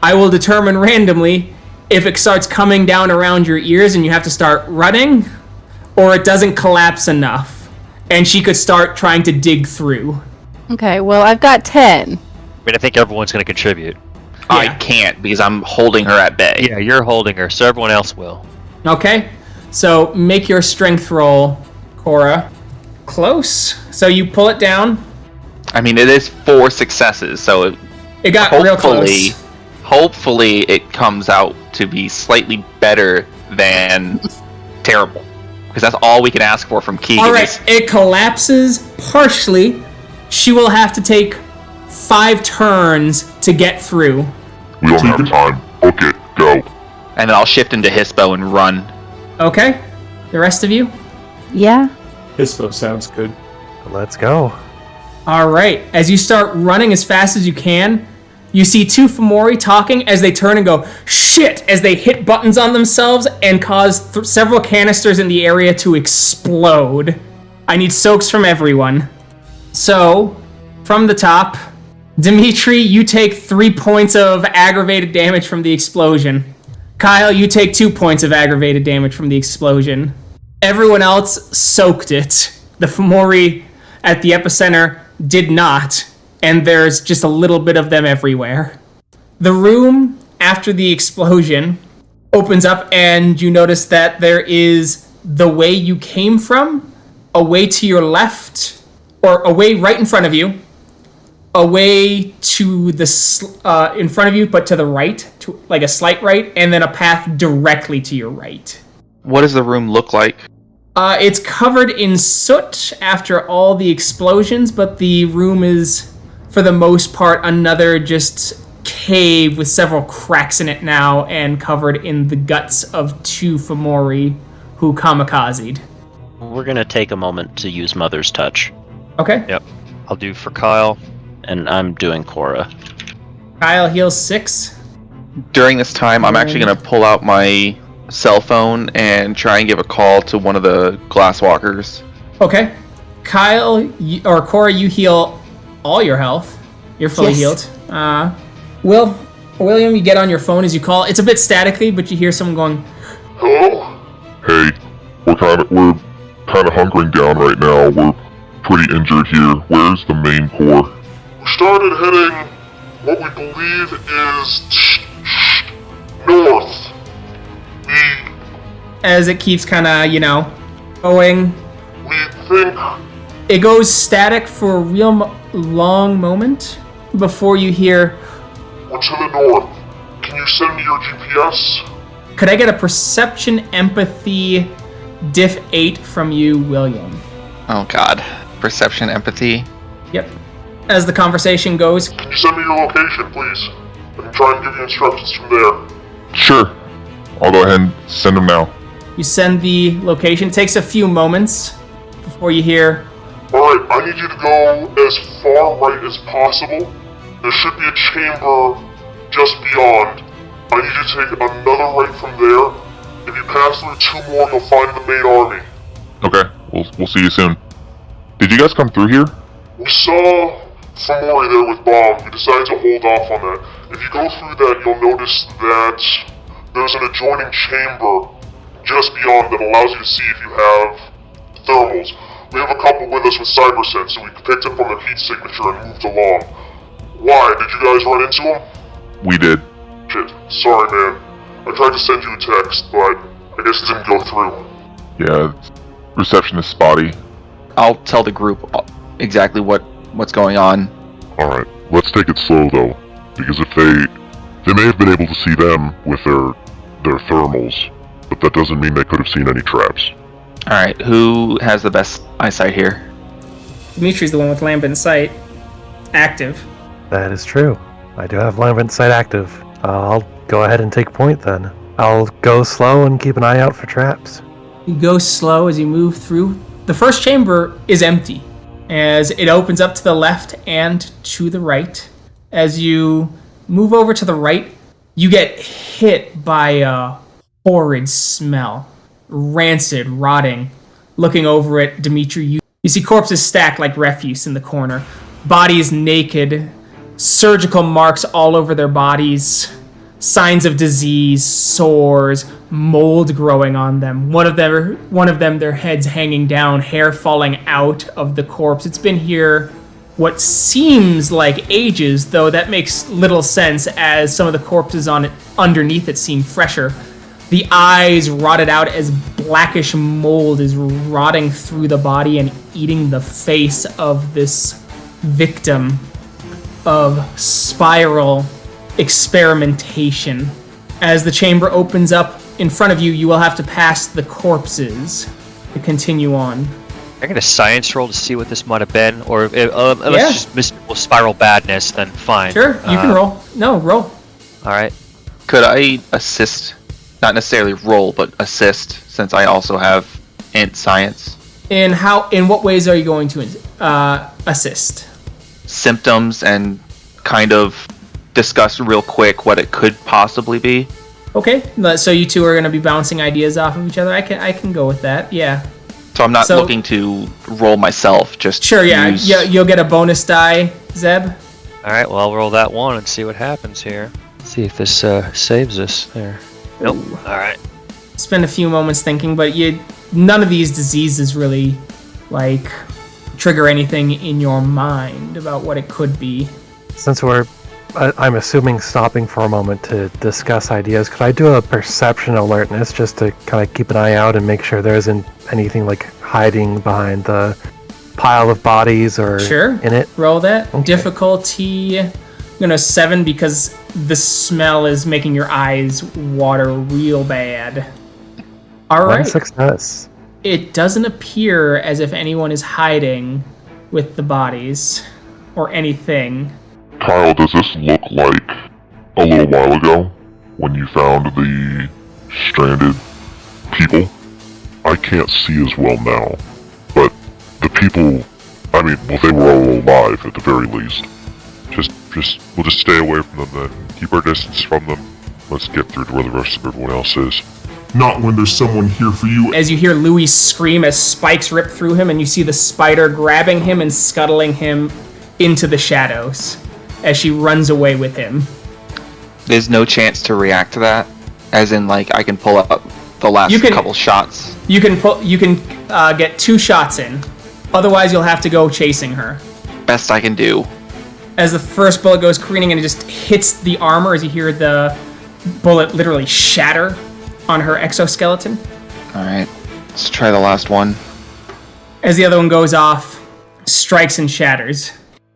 S1: I will determine randomly if it starts coming down around your ears and you have to start running, or it doesn't collapse enough, and she could start trying to dig through.
S3: Okay, well, I've got 10.
S9: I mean, I think everyone's going to contribute.
S7: I can't because I'm holding her at bay.
S9: Yeah, you're holding her, so everyone else will.
S1: Okay, so make your strength roll, Cora. Close. So you pull it down.
S7: I mean, it is 4 successes, so
S1: It got real close.
S7: Hopefully it comes out to be slightly better than terrible. Because that's all we can ask for from Keegan.
S1: All right, it collapses partially. She will have to take 5 turns to get through.
S10: We don't have time. Okay, go.
S7: And then I'll shift into Hispo and run.
S1: Okay, the rest of you?
S3: Yeah.
S4: Hispo sounds good.
S6: Let's go.
S1: All right, as you start running as fast as you can, you see 2 Fomori talking as they turn and go, shit, as they hit buttons on themselves and cause several canisters in the area to explode. I need soaks from everyone. So, from the top, Dimitri, you take 3 points of aggravated damage from the explosion. Kyle, you take 2 points of aggravated damage from the explosion. Everyone else soaked it. The Fomori at the epicenter did not, and there's just a little bit of them everywhere. The room after the explosion opens up, and you notice that there is the way you came from, a way to your left, or a way right in front of you, a way to the in front of you, but to the right, to like a slight right, and then a path directly to your right.
S7: What does the room look like?
S1: It's covered in soot after all the explosions, but the room is, for the most part, another just cave with several cracks in it now, and covered in the guts of 2 Fomori who kamikazed.
S11: We're gonna take a moment to use Mother's Touch.
S1: Okay.
S9: Yep. I'll do for Kyle.
S11: And I'm doing Cora.
S1: Kyle heals 6.
S7: During this time, I'm actually going to pull out my cell phone and try and give a call to one of the glasswalkers.
S1: Okay. Kyle, or Cora, you heal all your health. You're fully healed. William, you get on your phone as you call. It's a bit statically, but you hear someone going,
S10: Hello? Hey, we're kind of hunkering down right now. We're pretty injured here. Where's the main core? We started heading what we believe is north.
S1: as it keeps kind of, going.
S10: We think
S1: It goes static for a real long moment before you hear,
S10: we're to the north. Can you send me your GPS?
S1: could I get a perception empathy diff 8 from you, William?
S7: Oh god. Perception, empathy.
S1: Yep. As the conversation goes,
S10: Can you send me your location, please? I can try and give you instructions from there. Sure. I'll go ahead and send them now.
S1: you send the location. It takes a few moments before you hear,
S10: Alright, I need you to go as far right as possible. There should be a chamber just beyond. I need you to take another right from there. If you pass through 2 more, you'll find the main army. Okay, we'll see you soon. Did you guys come through here? We saw Fomori there with bombs. We decided to hold off on that. If you go through that, you'll notice that there's an adjoining chamber just beyond that allows you to see if you have thermals. We have a couple with us with cybersense, so we picked up on their heat signature and moved along. Why? Did you guys run into them? We did. Shit. Sorry, man. I tried to send you a text, but I guess it didn't go through. Yeah, reception is spotty.
S7: I'll tell the group exactly what's going on.
S10: Alright, let's take it slow though, because if they may have been able to see them with their thermals, but that doesn't mean they could have seen any traps.
S7: Alright, who has the best eyesight here?
S1: Dimitri's the one with lambent sight active.
S6: That is true. I do have lambent sight active. I'll go ahead and take point then. I'll go slow and keep an eye out for traps.
S1: You go slow as you move through. The first chamber is empty, as it opens up to the left and to the right. As you move over to the right, you get hit by a horrid smell. Rancid, rotting. Looking over at Dimitri, you see corpses stacked like refuse in the corner. Bodies naked, surgical marks all over their bodies, signs of disease, sores, mold growing on them. One of them, their heads hanging down, hair falling out of the corpse. It's been here what seems like ages, though that makes little sense as some of the corpses on it underneath it seem fresher. The eyes rotted out as blackish mold is rotting through the body and eating the face of this victim of spiral experimentation. As the chamber opens up in front of you, you will have to pass the corpses to continue on.
S9: I get a science roll to see what this might have been, or unless it's just mystical spiral badness, then fine.
S1: Sure, you can roll. No, roll.
S9: All right.
S7: Could I assist? Not necessarily roll, but assist, since I also have int science.
S1: In what ways are you going to assist?
S7: Symptoms and kind of discuss real quick what it could possibly be.
S1: Okay, so you two are going to be bouncing ideas off of each other. I can go with that. Yeah.
S7: So I'm not looking to roll myself. Just
S1: sure. Yeah. You'll get a bonus die, Zeb.
S9: All right, well, I'll roll that one and see what happens here. See if this saves us there. Nope. All right.
S1: Spend a few moments thinking, but none of these diseases really, like, trigger anything in your mind about what it could be.
S6: Since I'm assuming stopping for a moment to discuss ideas, could I do a perception alertness just to kind of keep an eye out and make sure there isn't anything like hiding behind the pile of bodies or in it?
S1: Roll that.
S6: Okay.
S1: Difficulty, I'm gonna 7 because the smell is making your eyes water real bad. All right.
S6: One success.
S1: It doesn't appear as if anyone is hiding with the bodies or anything.
S10: Kyle, does this look like a little while ago when you found the stranded people? I can't see as well now, but the people, they were all alive at the very least. We'll just stay away from them then. Keep our distance from them. Let's get through to where the rest of everyone else is. Not when there's someone here for you.
S1: As you hear Louis scream as spikes rip through him, and you see the spider grabbing him and scuttling him into the shadows as she runs away with him.
S7: There's no chance to react to that, as in, like, I can pull up the last couple shots.
S1: You can get 2 shots in. Otherwise, you'll have to go chasing her.
S7: Best I can do.
S1: As the first bullet goes careening and it just hits the armor, as you hear the bullet literally shatter on her exoskeleton.
S7: Alright, let's try the last one.
S1: As the other one goes off, strikes and shatters.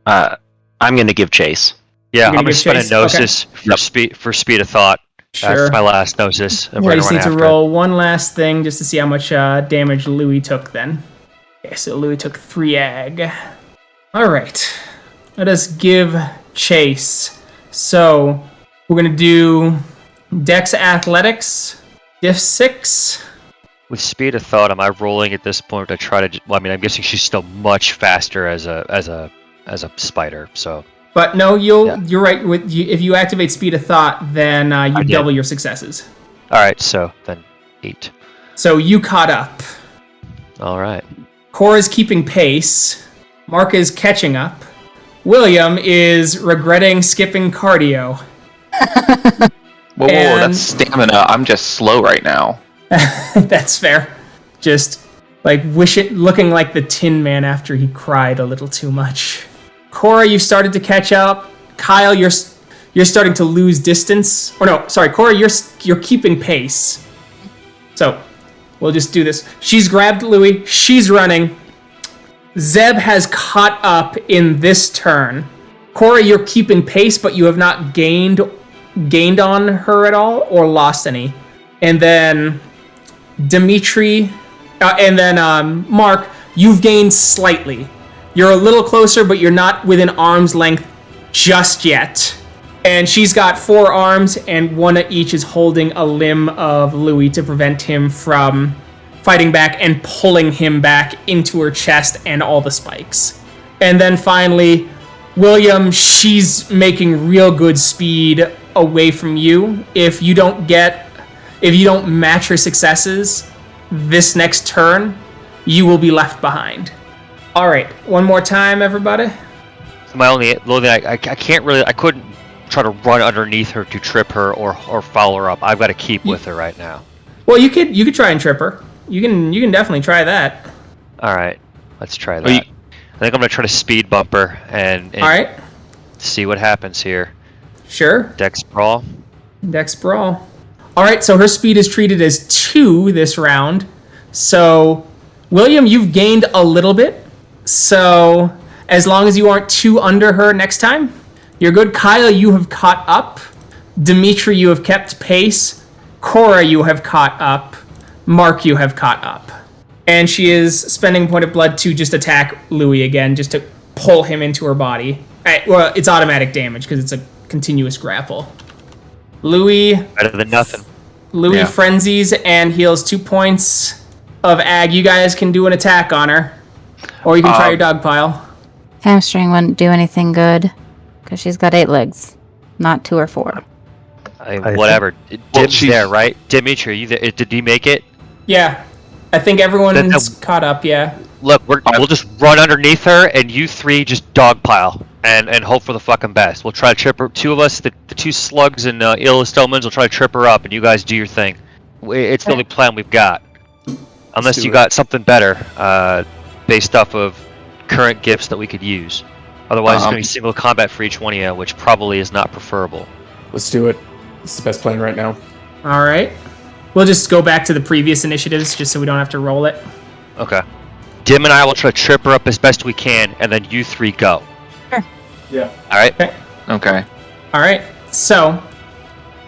S11: I'm going to give chase.
S9: Yeah, I'm going to spend a gnosis for speed of thought.
S1: Sure.
S9: That's my last gnosis.
S1: I just need to roll one last thing just to see how much damage Louis took then. Okay, so Louis took 3 ag. Alright, let us give chase. So, we're going to do Dex Athletics, Diff 6.
S9: With speed of thought, am I rolling at this point to try to? Well, I'm guessing she's still much faster as a spider. So.
S1: But no, you're right. If you activate speed of thought, then you double your successes.
S9: All right, so then 8.
S1: So you caught up.
S9: All right.
S1: Cora's keeping pace. Mark is catching up. William is regretting skipping cardio.
S7: Whoa, that's stamina. I'm just slow right now.
S1: That's fair. Just like looking like the Tin Man after he cried a little too much. Cora, you've started to catch up. Kyle, you're starting to lose distance. Or no, sorry, Cora, you're keeping pace. So we'll just do this. She's grabbed Louis. She's running. Zeb has caught up in this turn. Cora, you're keeping pace, but you have not gained on her at all or lost any. And then Dimitri, and then Mark, you've gained slightly. You're a little closer, but you're not within arm's length just yet. And she's got 4 arms, and one of each is holding a limb of Louis to prevent him from fighting back and pulling him back into her chest and all the spikes. And then finally, William, she's making real good speed away from you. If you don't match her successes this next turn, you will be left behind. All right, one more time, everybody.
S9: So my only thing, I couldn't try to run underneath her to trip her or follow her up. I've got to keep with her right now.
S1: Well, you could try and trip her. You can definitely try that.
S9: All right, let's try that. I think I'm gonna try to speed bump her and
S1: all right,
S9: see what happens here.
S1: Sure.
S9: Dex brawl.
S1: All right, so her speed is treated as 2 this round. So, William, you've gained a little bit. So, as long as you aren't 2 under her next time, you're good. Kyle, you have caught up. Dimitri, you have kept pace. Cora, you have caught up. Mark, you have caught up. And she is spending point of blood to just attack Louis again, just to pull him into her body. Well, it's automatic damage because it's a continuous grapple. Louis...
S9: Better than nothing.
S1: Louis frenzies and heals 2 points of ag. You guys can do an attack on her. Or you can try your dog pile.
S3: Hamstring wouldn't do anything good because she's got 8 legs, not 2 or 4.
S9: Whatever. Dim's there, right? Dimitri, you there? Did he make it?
S1: Yeah. I think everyone's caught up, yeah.
S9: Look, we'll just run underneath her, and you 3 just dogpile. and hope for the fucking best. We'll try to trip her. Two of us, the two slugs and Illustomans, will try to trip her up, and you guys do your thing. It's the only plan we've got. Unless you got something better, based off of current gifts that we could use. Otherwise, it's going to be single combat for each one of you, which probably is not preferable.
S4: Let's do it. It's the best plan right now.
S1: All right. We'll just go back to the previous initiatives just so we don't have to roll it.
S9: Okay. Dim and I will try to trip her up as best we can, and then you three go.
S3: Sure.
S4: Yeah.
S9: All right?
S7: Okay.
S1: All right. So,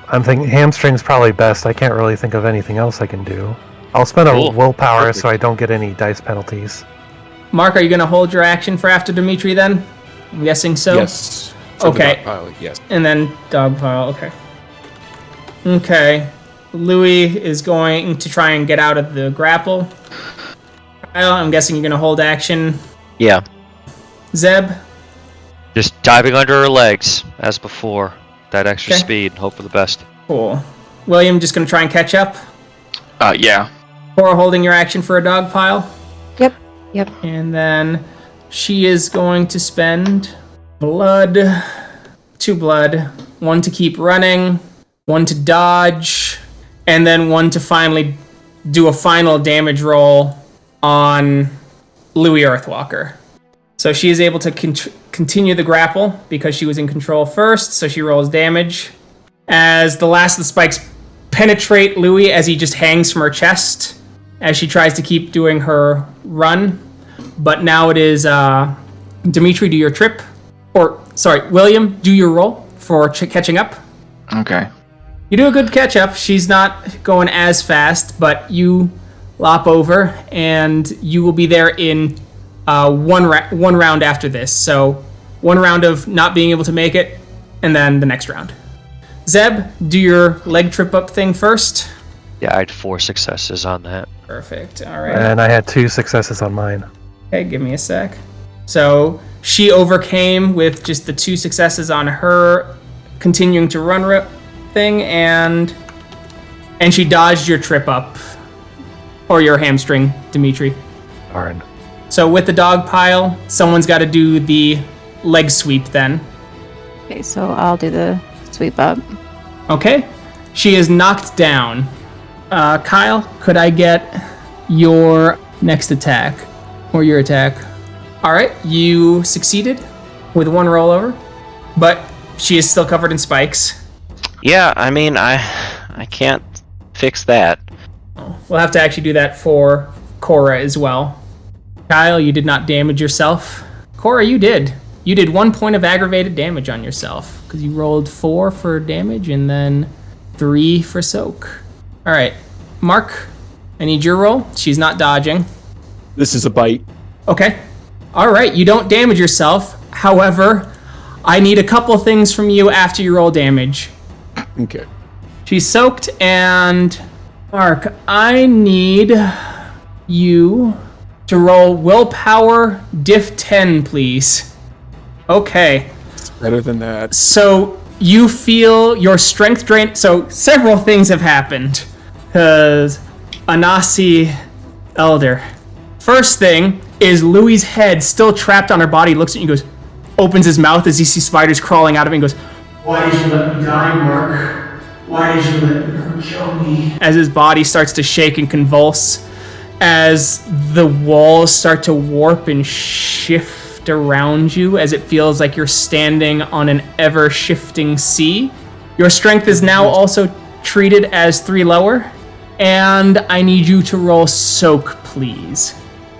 S6: I'm thinking hamstring's probably best. I can't really think of anything else I can do. I'll spend a willpower
S9: Perfect.
S6: so I don't get any dice penalties.
S1: Mark, are you going to hold your action for after Dimitri then? I'm guessing so.
S4: Yes. For the
S1: Okay.
S4: dog pile, yes.
S1: And then dog pile. Okay. Okay. Louis is going to try and get out of the grapple. Kyle, I'm guessing you're going to hold action.
S11: Yeah.
S1: Zeb?
S9: Just diving under her legs, as before. That extra
S1: Okay.
S9: speed, and hope for the best.
S1: Cool. William, just going to try and catch up.
S7: Yeah.
S1: Cora holding your action for a dog pile.
S3: Yep.
S1: And then she is going to spend blood, 2 blood, 1 to keep running, 1 to dodge, and then 1 to finally do a final damage roll on Louis Earthwalker. So she is able to continue the grapple because she was in control first, so she rolls damage. As the last of the spikes penetrate Louis as he just hangs from her chest as she tries to keep doing her run. But now it is Dimitri, do your trip. William, do your roll for catching up.
S7: Okay.
S1: You do a good catch up. She's not going as fast, but you lop over, and you will be there in one round after this. So 1 round of not being able to make it, and then the next round. Zeb, do your leg trip up thing first.
S9: Yeah, I had 4 successes on that.
S1: Perfect. All right.
S6: And I had 2 successes on mine.
S1: Okay, give me a sec. So she overcame with just the 2 successes on her continuing to run thing, and she dodged your trip up, or your hamstring, Dimitri.
S6: Darn.
S1: So with the dog pile, someone's got to do the leg sweep then.
S3: Okay, so I'll do the sweep up.
S1: Okay. She is knocked down. Kyle, could I get your next attack? Or your attack? Alright, you succeeded with 1 rollover, but she is still covered in spikes.
S11: Yeah, I mean, I can't fix that.
S1: We'll have to actually do that for Cora as well. Kyle, you did not damage yourself. Cora, you did. You did 1 point of aggravated damage on yourself, because you rolled 4 for damage and then 3 for soak. Alright, Mark, I need your roll. She's not dodging.
S4: This is a bite.
S1: Okay. Alright, you don't damage yourself. However, I need a couple things from you after you roll damage.
S4: Okay.
S1: She's soaked, and Mark, I need you to roll willpower diff 10, please. Okay.
S4: It's better than that.
S1: So you feel your strength drain. So several things have happened. Because Anasi Elder. First thing is Louis' head still trapped on her body, looks at you and goes, opens his mouth as he sees spiders crawling out of it and goes, "Why did you let me die, Mark? Why did you let her kill me?" As his body starts to shake and convulse, as the walls start to warp and shift around you, as it feels like you're standing on an ever-shifting sea. Your strength is now also treated as 3 lower, and I need you to roll soak, please.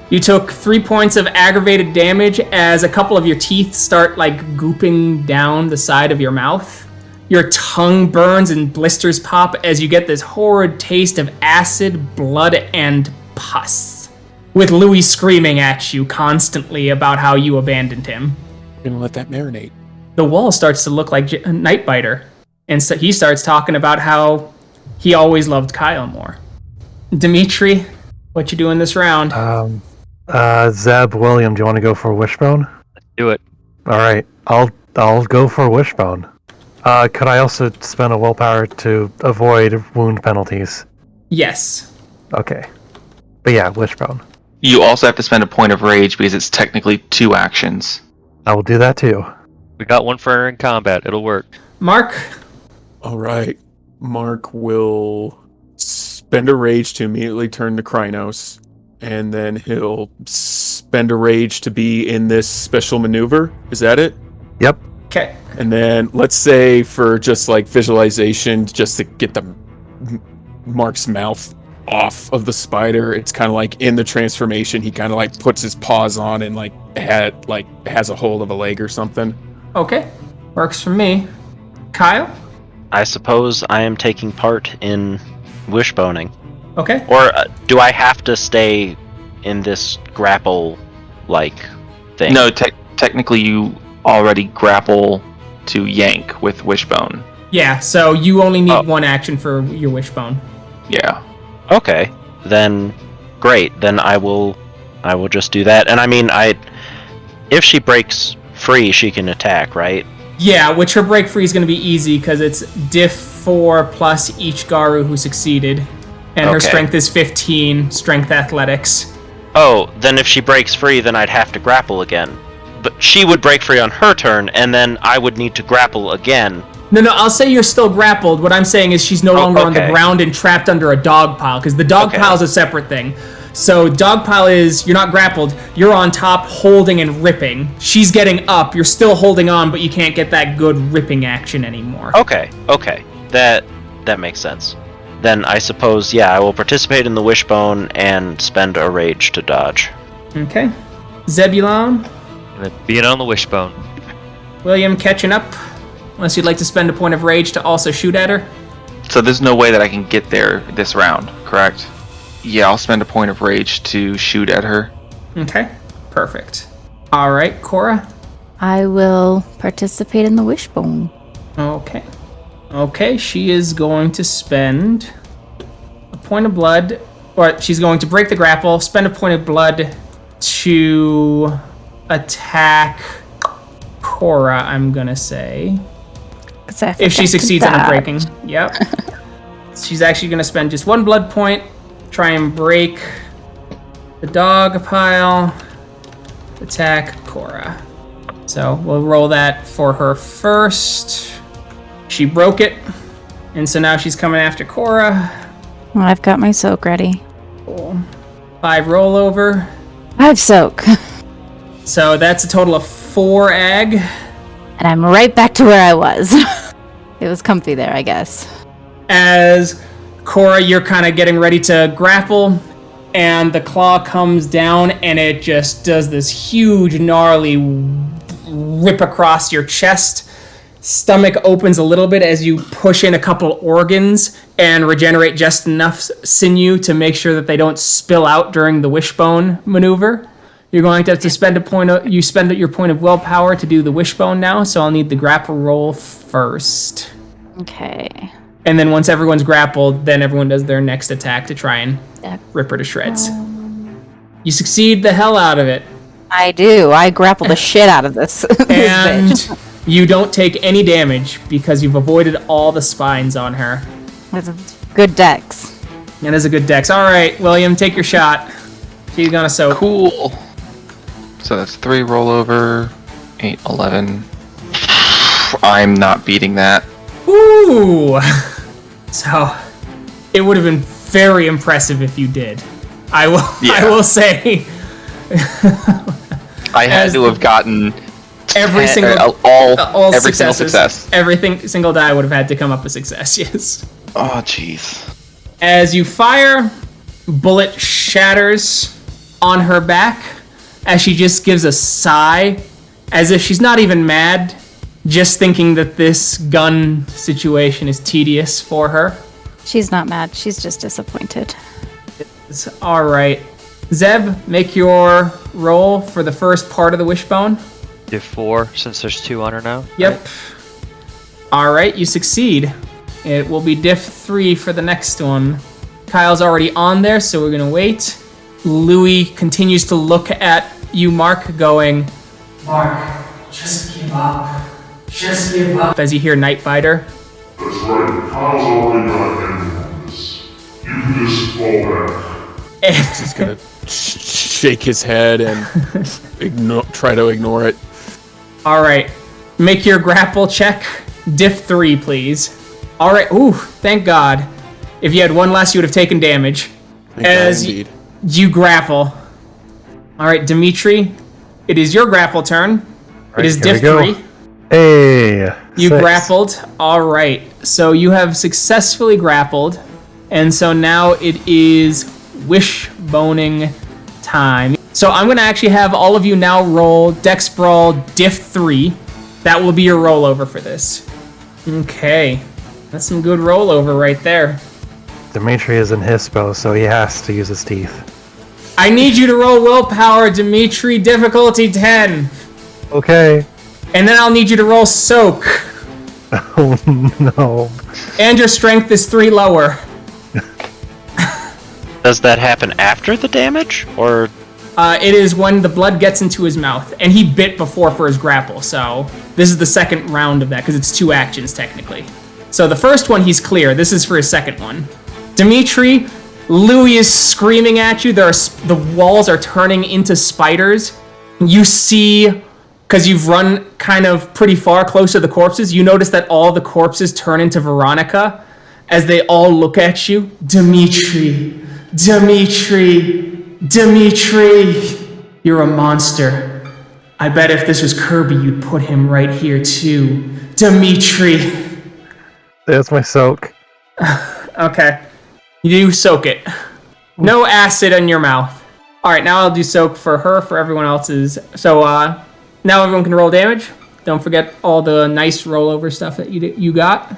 S1: You took 3 points of aggravated damage as a couple of your teeth start like gooping down the side of your mouth. Your tongue burns and blisters pop as you get this horrid taste of acid, blood, and pus. With Louis screaming at you constantly about how you abandoned him.
S4: We're gonna let that marinate.
S1: The wall starts to look like Nightbiter. And so he starts talking about how he always loved Kyle more. Dimitri, what you doing this round?
S6: Zeb, William, do you want to go for Wishbone?
S9: Do it.
S6: All right, I'll go for Wishbone. Could I also spend a willpower to avoid wound penalties?
S1: Yes.
S6: Okay. But yeah, Wishbone.
S7: You also have to spend a point of rage because it's technically 2 actions.
S6: I will do that too.
S9: We got one for her in combat. It'll work.
S1: Mark.
S4: All right. Mark will spend a rage to immediately turn to Krynos, and then he'll spend a rage to be in this special maneuver. Is that it?
S6: Yep.
S1: Okay.
S4: And then let's say for just like visualization, just to get the Mark's mouth off of the spider, it's kind of like in the transformation, he kind of like puts his paws on and has a hold of a leg or something.
S1: Okay. Works for me. Kyle?
S11: I suppose I am taking part in wishboning.
S1: Okay.
S11: Or do I have to stay in this grapple-like thing?
S7: No, technically you already grapple to yank with wishbone.
S1: Yeah, so you only need one action for your wishbone.
S7: Yeah.
S11: Okay, then great. Then I will just do that. And I mean, if she breaks free, she can attack, right?
S1: Yeah, which her break free is going to be easy because it's diff 4 plus each Garu who succeeded. And her strength is 15, strength athletics.
S11: Oh, then if she breaks free, then I'd have to grapple again. But she would break free on her turn, and then I would need to grapple again.
S1: No, I'll say you're still grappled. What I'm saying is she's no longer on the ground and trapped under a dog pile, because the dog pile is a separate thing. So dog pile is, you're not grappled, you're on top holding and ripping. She's getting up, you're still holding on, but you can't get that good ripping action anymore.
S11: Okay. That makes sense. Then I suppose, I will participate in the wishbone and spend a rage to dodge.
S1: Okay. Zebulon?
S9: Being on the wishbone.
S1: William catching up, unless you'd like to spend a point of rage to also shoot at her.
S7: So there's no way that I can get there this round, correct? Yeah, I'll spend a point of rage to shoot at her.
S1: Okay, perfect. All right, Cora?
S3: I will participate in the wishbone.
S1: Okay, she is going to spend a point of blood, or she's going to break the grapple, spend a point of blood to attack Cora, I'm gonna say. If she succeeds on her breaking. Yep. She's actually gonna spend just one blood point, try and break the dog pile, attack Cora. So we'll roll that for her first. She broke it, and so now she's coming after Cora.
S3: Well, I've got my soak ready.
S1: Cool. 5 rollover.
S3: 5 soak.
S1: So that's a total of 4 ag.
S3: And I'm right back to where I was. It was comfy there, I guess.
S1: As Cora, you're kind of getting ready to grapple, and the claw comes down, and it just does this huge, gnarly rip across your chest. Stomach opens a little bit as you push in a couple organs and regenerate just enough sinew to make sure that they don't spill out during the wishbone maneuver. You're going to have to spend you spend your point of willpower to do the wishbone now, so I'll need the grapple roll first.
S3: Okay.
S1: And then once everyone's grappled, then everyone does their next attack to try and rip her to shreds. You succeed the hell out of it.
S3: I do. I grapple the shit out of this.
S1: And you don't take any damage because you've avoided all the spines on her.
S3: That's a good dex.
S1: That is a good dex. All right, William, take your shot. She's gonna soak.
S7: Cool. So that's 3 rollover, 8, 11. I'm not beating that.
S1: Ooh. So it would have been very impressive if you did. I will say.
S7: I had to have gotten
S1: every single
S7: success.
S1: Every single die would have had to come up a success. Yes.
S7: Oh, jeez.
S1: As you fire, bullet shatters on her back as she just gives a sigh, as if she's not even mad, just thinking that this gun situation is tedious for her.
S3: She's not mad. She's just disappointed.
S1: All right. Zeb, make your roll for the first part of the wishbone.
S9: Diff 4, since there's 2 on her now.
S1: Yep.
S9: Right?
S1: All right, you succeed. It will be diff 3 for the next one. Kyle's already on there, so we're gonna wait. Louis continues to look at you, Mark, going, Mark, just give up. Just give up. As you hear Nightbiter.
S10: That's right, Kyle's already got an end on this. You can just fall back.
S4: He's gonna shake his head and try to ignore it.
S1: All right. Make your grapple check. Diff 3, please. All right. Ooh, thank God. If you had one less, you would have taken damage.
S4: Indeed.
S1: You grapple. All right, Dimitri, it is your grapple turn. It is Diff 3.
S6: Hey.
S1: You
S6: 6.
S1: grappled. All right. So you have successfully grappled. And so now it is wishboning time. So I'm going to actually have all of you now roll Dex Brawl Diff 3. That will be your rollover for this. Okay. That's some good rollover right there.
S6: Dimitri is in Hispo, so he has to use his teeth.
S1: I need you to roll willpower, Dimitri. Difficulty 10.
S6: Okay.
S1: And then I'll need you to roll Soak.
S6: Oh no.
S1: And your strength is 3 lower.
S11: Does that happen after the damage, or?
S1: It is when the blood gets into his mouth. And he bit before for his grapple, so this is the second round of that, because it's 2 actions, technically. So the first one, he's clear. This is for his second one. Dimitri, Louis is screaming at you. The walls are turning into spiders. You see, because you've run kind of pretty far close to the corpses, you notice that all the corpses turn into Veronica as they all look at you. Dimitri, Dimitri, Dimitri, you're a monster. I bet if this was Kirby, you'd put him right here too. Dimitri.
S6: There's my soak.
S1: Okay. You soak it. No acid in your mouth. Alright, now I'll do soak for her, for everyone else's. So, now everyone can roll damage. Don't forget all the nice rollover stuff that you got.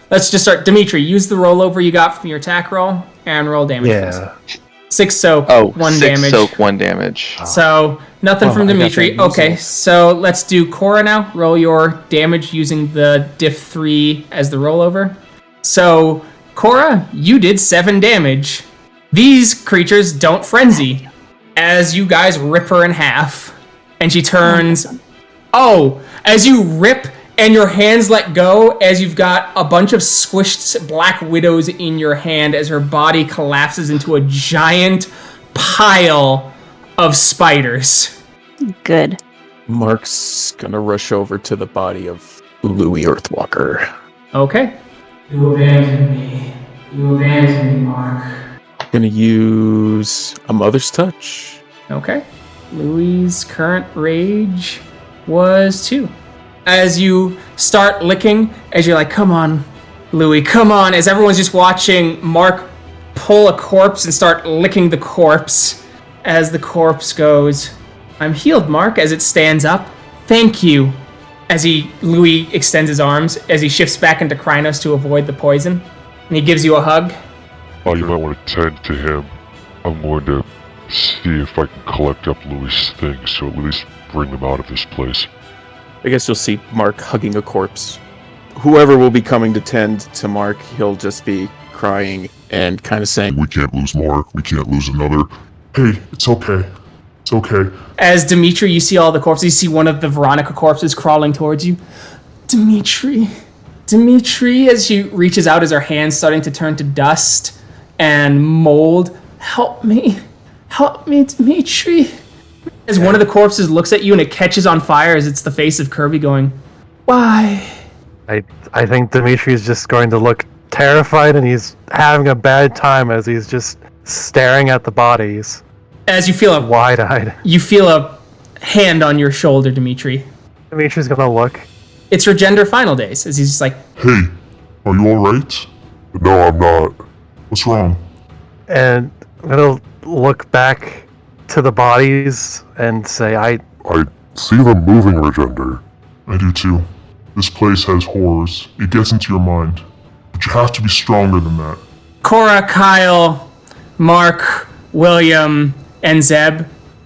S1: Let's just start. Dimitri, use the rollover you got from your attack roll and roll damage.
S6: Yeah.
S1: 6 soak, 1
S7: 6
S1: damage.
S7: soak, 1 damage.
S1: So, nothing from Dimitri. Okay, so let's do Cora now. Roll your damage using the Diff 3 as the rollover. So, Cora, you did 7 damage. These creatures don't frenzy as you guys rip her in half. And she turns... Oh, as you rip and your hands let go, as you've got a bunch of squished black widows in your hand as her body collapses into a giant pile of spiders.
S3: Good.
S4: Mark's gonna rush over to the body of Louis Earthwalker.
S1: Okay. You abandoned me. You abandoned me, Mark.
S4: Gonna use a Mother's Touch.
S1: Okay. Louis' current rage was 2. As you start licking, as you're like, come on, Louis, come on, as everyone's just watching Mark pull a corpse and start licking the corpse as the corpse goes, I'm healed, Mark, as it stands up. Thank you. As Louis extends his arms, as he shifts back into Krynos to avoid the poison. And he gives you a hug.
S10: Oh, you might want to tend to him. I'm going to see if I can collect up Louis' things to at least bring them out of this place.
S4: I guess you'll see Mark hugging a corpse. Whoever will be coming to tend to Mark, he'll just be crying and kind of saying,
S10: We can't lose Mark. We can't lose another. Hey, it's okay. It's okay.
S1: As Dimitri, you see all the corpses. You see one of the Veronica corpses crawling towards you. Dimitri, as she reaches out, as her hands starting to turn to dust and mold. Help me, Dimitri. As one of the corpses looks at you and it catches on fire as it's the face of Kirby going, why?
S6: I think Dimitri's just going to look terrified, and he's having a bad time as he's just staring at the bodies.
S1: As you feel
S6: wide-eyed.
S1: You feel a hand on your shoulder, Dimitri.
S6: Dimitri's gonna look.
S1: It's your gender final days, as he's just like,
S10: Hey, are you alright? No, I'm not. What's wrong?
S6: And I'm gonna look back to the bodies and say, I
S10: see them moving, Regender. I do too. This place has horrors. It gets into your mind. But you have to be stronger than that.
S1: Cora, Kyle, Mark, William, and Zeb,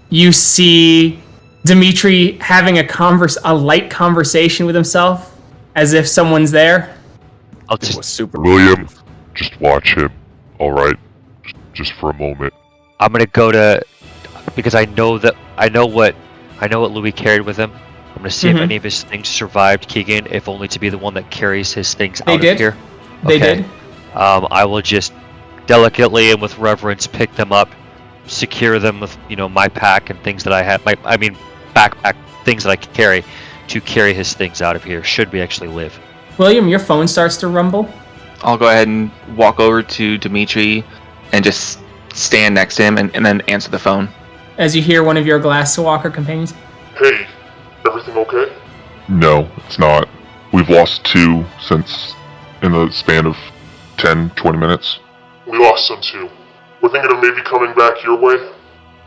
S1: you see Dimitri having a light conversation with himself, as if someone's there.
S9: I'll
S4: it was super
S10: William, just watch him, alright? Just for a moment.
S9: I'm gonna go to, because I know what Louis carried with him. I'm gonna see if any of his things survived Keegan, if only to be the one that carries his things out of here.
S1: They did.
S9: I will just delicately and with reverence pick them up, secure them with my pack and things that I have. Backpack things that I can carry, to carry his things out of here, should we actually live.
S1: William, your phone starts to rumble.
S7: I'll go ahead and walk over to Dimitri and just stand next to him and then answer the phone.
S1: As you hear one of your Glasswalker companions.
S10: Hey, everything okay? No, it's not. We've lost 2 since in the span of 10, 20 minutes. We lost some too. We're thinking of maybe coming back your way.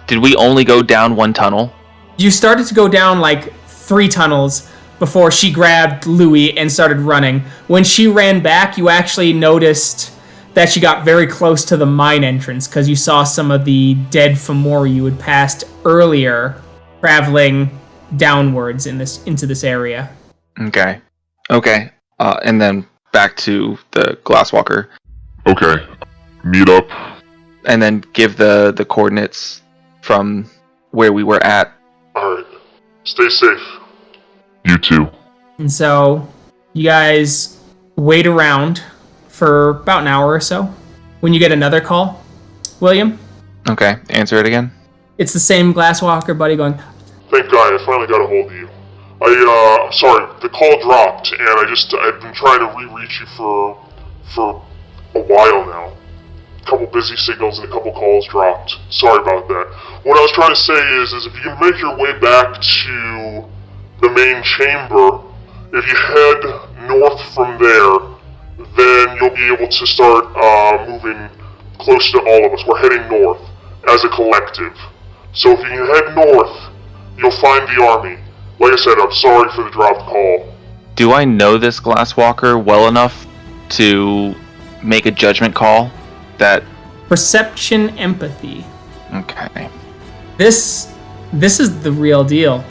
S7: Did we only go down 1 tunnel?
S1: You started to go down like 3 tunnels before she grabbed Louis and started running. When she ran back, you actually noticed that she got very close to the mine entrance because you saw some of the dead Fomori you had passed earlier traveling downwards into this area.
S7: Okay. And then back to the Glasswalker.
S10: Okay. Meet up.
S7: And then give the coordinates from where we were at.
S10: Alright. Stay safe. You too.
S1: And so you guys wait around for about an hour or so when you get another call. William?
S7: Okay, answer it again.
S1: It's the same Glasswalker buddy going,
S10: Thank God, I finally got a hold of you. I'm sorry, the call dropped, and I've been trying to re-reach you for a while now. A couple busy signals and a couple calls dropped. Sorry about that. What I was trying to say is if you can make your way back to the main chamber, if you head north from there, then you'll be able to start moving close to all of us. We're heading north as a collective. So if you can head north, you'll find the army. Like I said, I'm sorry for the dropped call.
S7: Do I know this Glasswalker well enough to make a judgment call that...
S1: Perception empathy.
S7: Okay.
S1: This is the real deal.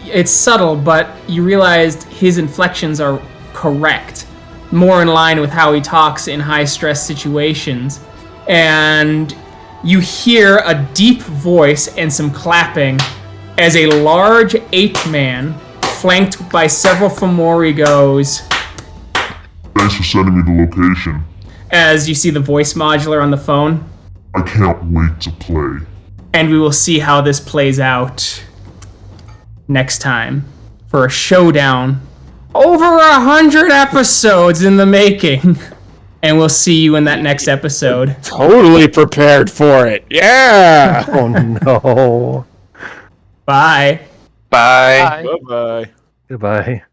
S1: It's subtle, but you realized his inflections are correct. More in line with how he talks in high-stress situations. And you hear a deep voice and some clapping as a large ape man, flanked by several Fomori, goes,
S10: Thanks for sending me the location.
S1: As you see the voice modular on the phone.
S10: I can't wait to play.
S1: And we will see how this plays out next time for a showdown. Over 100 episodes in the making. And we'll see you in that next episode.
S2: Totally prepared for it. Yeah.
S6: Oh no.
S1: Bye.
S7: Bye.
S2: Bye-bye.
S6: Goodbye.